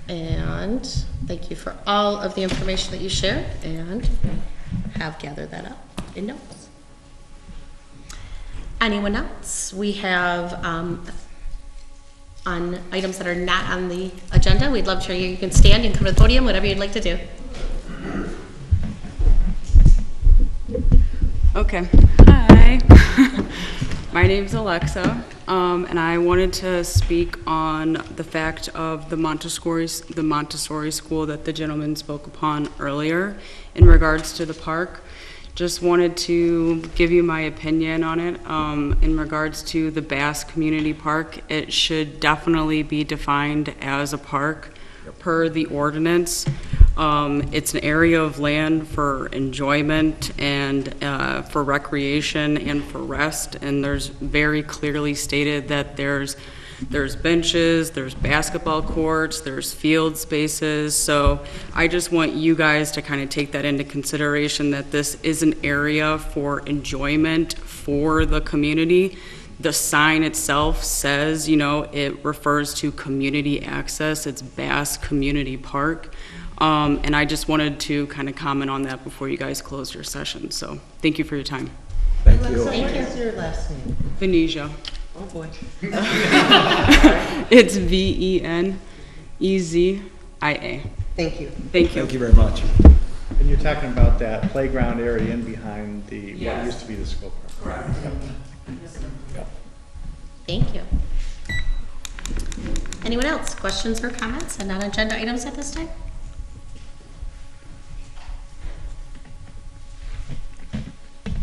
and thank you for all of the information that you shared and have gathered that up in notes. Anyone else? We have on items that are not on the agenda, we'd love to hear you. You can stand, you can come to the podium, whatever you'd like to do. Okay, hi. My name's Alexa, and I wanted to speak on the fact of the Montessori school that the gentleman spoke upon earlier in regards to the park. Just wanted to give you my opinion on it. In regards to the Bass Community Park, it should definitely be defined as a park per the ordinance. It's an area of land for enjoyment and for recreation and for rest, and there's very clearly stated that there's benches, there's basketball courts, there's field spaces. So I just want you guys to kind of take that into consideration, that this is an area for enjoyment for the community. The sign itself says, you know, it refers to community access. It's Bass Community Park. And I just wanted to kind of comment on that before you guys close your session. So thank you for your time. Thank you. What is your last name? Venetia. Oh, boy. It's VENEZIA. Thank you. Thank you. Thank you very much. And you're talking about that playground area in behind what used to be the school park. Correct. Thank you. Anyone else? Questions or comments on non-agenda items at this time?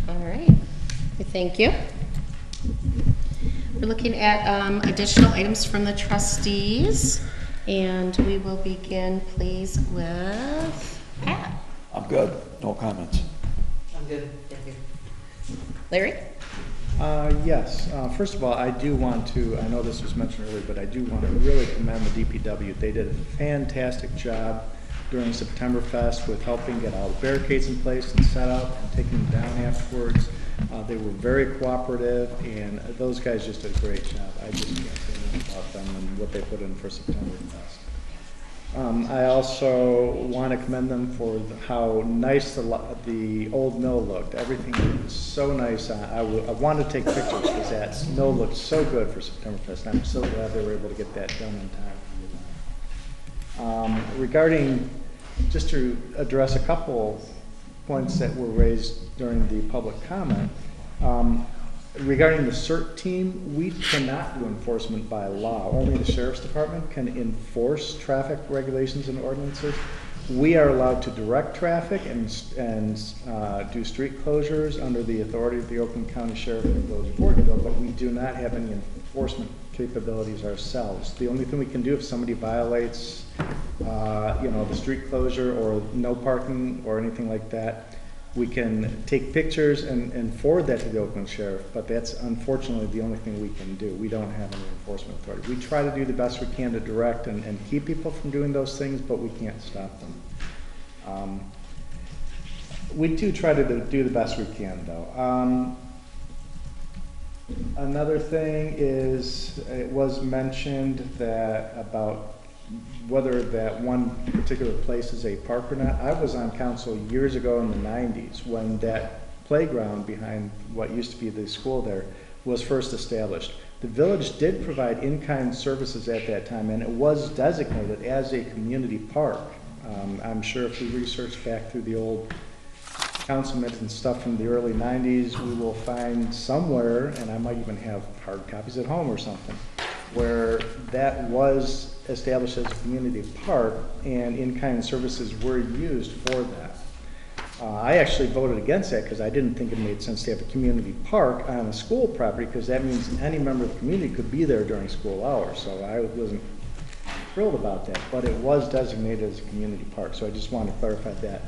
All right. Thank you. We're looking at additional items from the trustees, and we will begin, please, with Pat. I'm good. No comments. I'm good, thank you. Larry? Yes. First of all, I do want to, I know this was mentioned earlier, but I do want to really commend the DPW. They did a fantastic job during September Fest with helping get all the barricades in place and set up and taking them down afterwards. They were very cooperative, and those guys just did a great job. I just can't say enough about them and what they put in for September Fest. I also want to commend them for how nice the old mill looked. Everything was so nice. I wanted to take pictures because that mill looked so good for September Fest, and I'm so glad they were able to get that done in time. Regarding, just to address a couple points that were raised during the public comment, regarding the CERT team, we cannot do enforcement by law. Only the sheriff's department can enforce traffic regulations and ordinances. We are allowed to direct traffic and do street closures under the authority of the Oakland County Sheriff and the Village of Ortonville, but we do not have any enforcement capabilities ourselves. The only thing we can do if somebody violates, the street closure or no parking or anything like that, we can take pictures and forward that to the Oakland Sheriff, but that's unfortunately the only thing we can do. We don't have any enforcement authority. We try to do the best we can to direct and keep people from doing those things, but we can't stop them. We do try to do the best we can, though. Another thing is, it was mentioned that about whether that one particular place is a park or not. I was on council years ago in the 90s when that playground behind what used to be the school there was first established. The village did provide in-kind services at that time, and it was designated as a community park. I'm sure if we research back through the old council minutes and stuff from the early 90s, we will find somewhere, and I might even have hard copies at home or something, where that was established as a community park and in-kind services were used for that. I actually voted against that because I didn't think it made sense to have a community park on a school property, because that means any member of the community could be there during school hours. So I wasn't thrilled about that, but it was designated as a community park. So I just want to clarify that.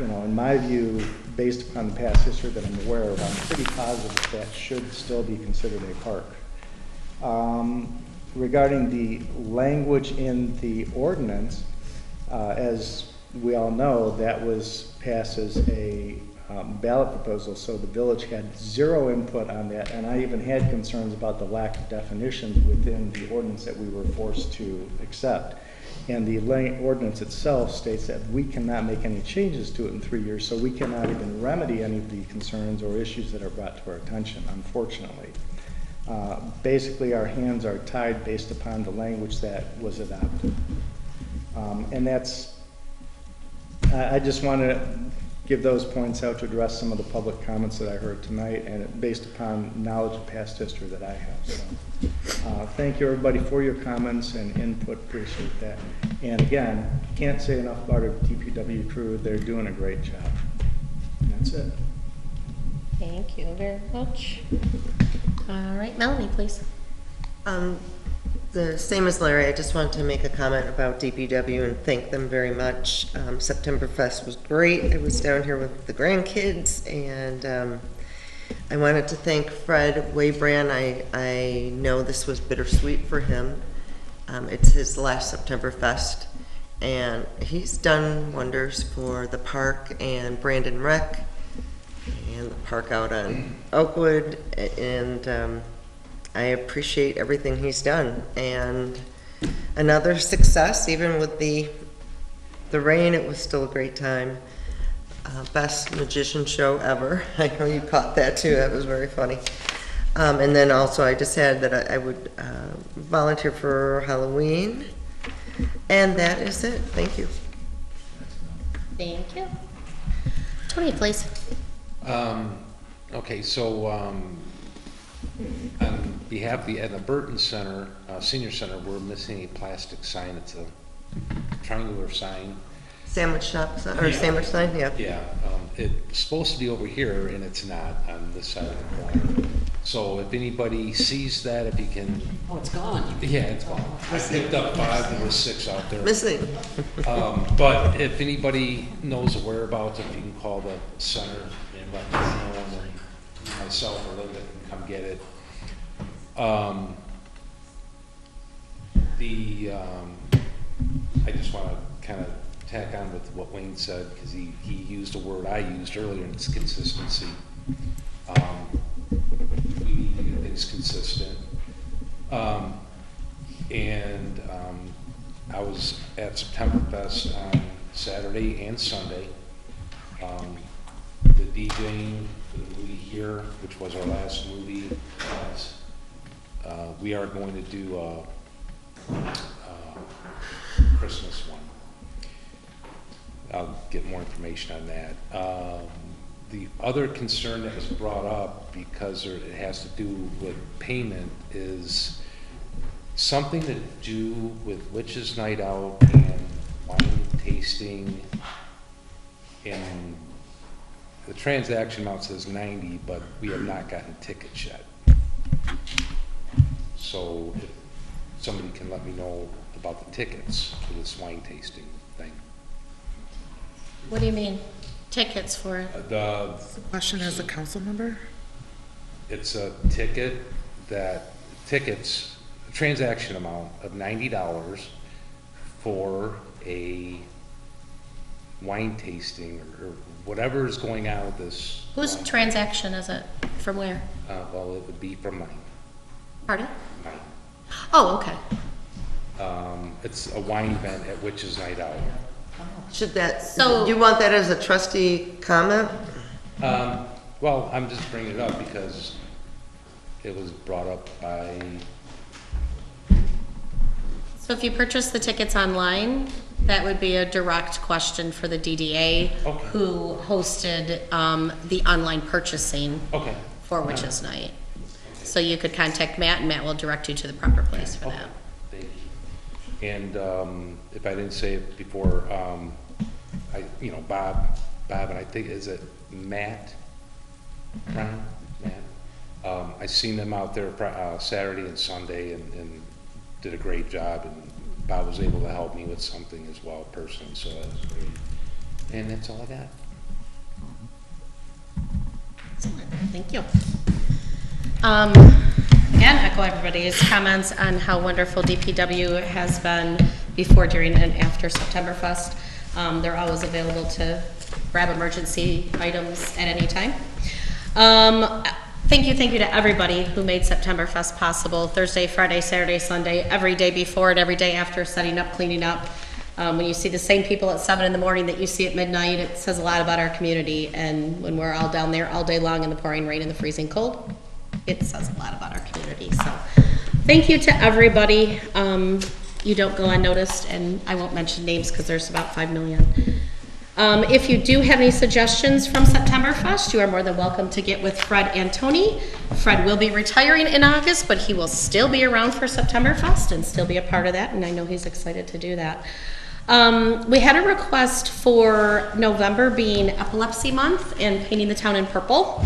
In my view, based upon the past history that I'm aware of, I'm pretty positive that should still be considered a park. Regarding the language in the ordinance, as we all know, that was passed as a ballot proposal, so the village had zero input on that, and I even had concerns about the lack of definitions within the ordinance that we were forced to accept. And the ordinance itself states that we cannot make any changes to it in 3 years, so we cannot even remedy any of the concerns or issues that are brought to our attention, unfortunately. Basically, our hands are tied based upon the language that was adopted. And that's, I just want to give those points out to address some of the public comments that I heard tonight, and based upon knowledge of past history that I have. So, thank you everybody for your comments and input, appreciate that. And again, can't say enough about our DPW crew, they're doing a great job. And that's it. Thank you very much. All right, Melanie, please. The same as Larry, I just wanted to make a comment about DPW and thank them very much. September Fest was great. I was down here with the grandkids, and I wanted to thank Fred Waybrand. I know this was bittersweet for him. It's his last September Fest, and he's done wonders for the park and Brandon Rec and the park out on Oakwood, and I appreciate everything he's done. And another success, even with the the rain, it was still a great time. Best magician show ever. I know you caught that too. That was very funny. And then also I just had that I would volunteer for Halloween. And that is it. Thank you. Thank you. Tony, please. Okay, so on behalf of the Edna Burton Center, Senior Center, we're missing a plastic sign. It's a triangular sign. Sandwich shop, or sandwich sign, yeah. Yeah, it's supposed to be over here, and it's not on this side of the corner. So if anybody sees that, if you can. Oh, it's gone. Yeah, it's gone. I picked up 5, there was 6 out there. Missing. But if anybody knows the whereabouts, if you can call the center and let me know, and then myself or Linda can come get it. I just want to kind of tack on with what Wayne said, because he used a word I used earlier, and it's consistency. We need to get things consistent. I was at September Fest on Saturday and Sunday. The DJing for the movie Here, which was our last movie, we are going to do a Christmas one. I'll get more information on that. The other concern that was brought up, because it has to do with payment, is something to do with Witches Night Out and wine tasting. And the transaction amount says 90, but we have not gotten tickets yet. So if somebody can let me know about the tickets for this wine tasting thing. What do you mean? Tickets for it? The Question as a council member? It's a tickets, transaction amount of $90 for a wine tasting or whatever is going on with this. Whose transaction is it? From where? Well, it would be from mine. Pardon? Mine. Oh, okay. It's a wine event at Witches Night Out. Should that, So- do you want that as a trustee comment? Well, I'm just bringing it up because it was brought up by, So if you purchase the tickets online, that would be a direct question for the DDA, Okay. who hosted the online purchasing okay. for Witches Night. So you could contact Matt, and Matt will direct you to the proper place for that. Thank you. And if I didn't say it before, Bob, and I think, is it Matt? Ryan? Matt? I seen them out there Saturday and Sunday and did a great job, and Bob was able to help me with something as well personally, so that was great. And that's all I got. Excellent. Thank you. Again, echo everybody's comments on how wonderful DPW has been before, during, and after Septemberfest. They're always available to grab emergency items at any time. Thank you to everybody who made Septemberfest possible. Thursday, Friday, Saturday, Sunday, every day before and every day after, setting up, cleaning up. When you see the same people at 7 in the morning that you see at midnight, it says a lot about our community. And when we're all down there all day long in the pouring rain and the freezing cold, it says a lot about our community. So thank you to everybody. You don't go unnoticed, and I won't mention names because there's about 5 million. If you do have any suggestions from Septemberfest, you are more than welcome to get with Fred and Tony. Fred will be retiring in August, but he will still be around for Septemberfest and still be a part of that, and I know he's excited to do that. We had a request for November being Epilepsy Month and painting the town in purple,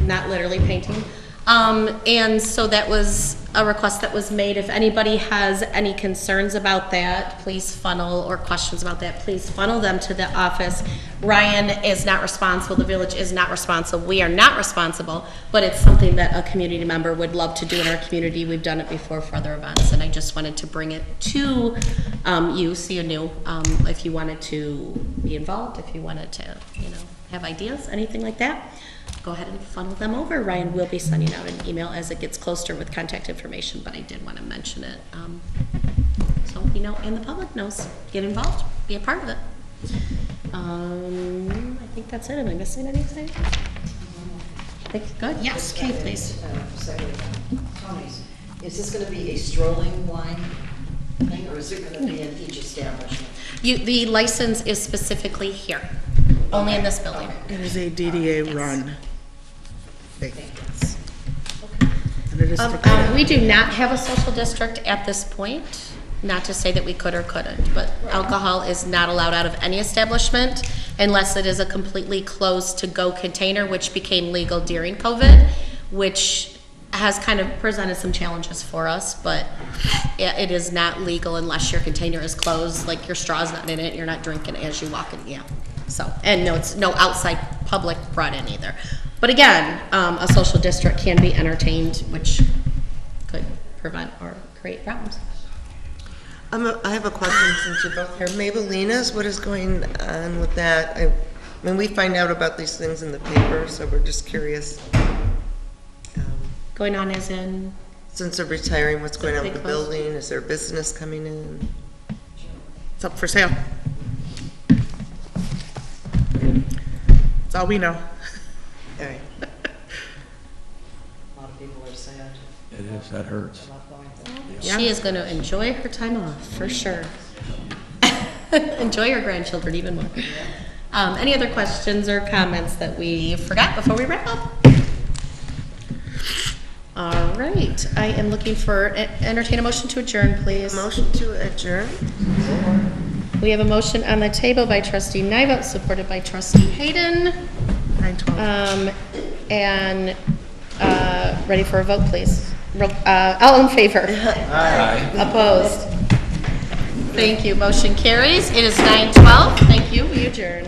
not literally painting. And so that was a request that was made. If anybody has any concerns about that, please funnel, or questions about that, please funnel them to the office. Ryan is not responsible, the village is not responsible, we are not responsible, but it's something that a community member would love to do in our community. We've done it before for other events, and I just wanted to bring it to you so you knew if you wanted to be involved, if you wanted to, have ideas, anything like that. Go ahead and funnel them over. Ryan will be sending out an email as it gets closer with contact information, but I did want to mention it. So and the public knows. Get involved, be a part of it. I think that's it. Am I missing anything? I think good. Yes, Kay, please. Second, Tony's, is this gonna be a strolling line thing, or is it gonna be in each establishment? The license is specifically here, only in this building. It is a DDA run. thing. Thanks. And it is for We do not have a social district at this point. Not to say that we could or couldn't, but alcohol is not allowed out of any establishment unless it is a completely closed to-go container, which became legal during COVID, which has kind of presented some challenges for us, but it is not legal unless your container is closed, like your straw's not in it, you're not drinking as you walk in, yeah. So, and no, it's no outside public brought in either. But again, a social district can be entertained, which could prevent or create problems. I have a question since you're both here. Mabelina's, what is going on with that? I mean, we find out about these things in the paper, so we're just curious. Going on as in, Since they're retiring, what's going on with the They closed. building? Is there business coming in? It's up for sale. That's all we know. All right. A lot of people are sad It is, that hurts. about going through. Yeah. she is gonna enjoy her time off, for sure. Enjoy her grandchildren even more. Any other questions or comments that we forgot before we wrap up? All right, I am looking for, entertain a motion to adjourn, please. Motion to adjourn? We have a motion on the table by trustee Nivett, supported by trustee Hayden. 9:12. And, ready for a vote, please. All in favor? Aye. Opposed? Thank you, motion carries. It is 9:12. Thank you, we adjourn.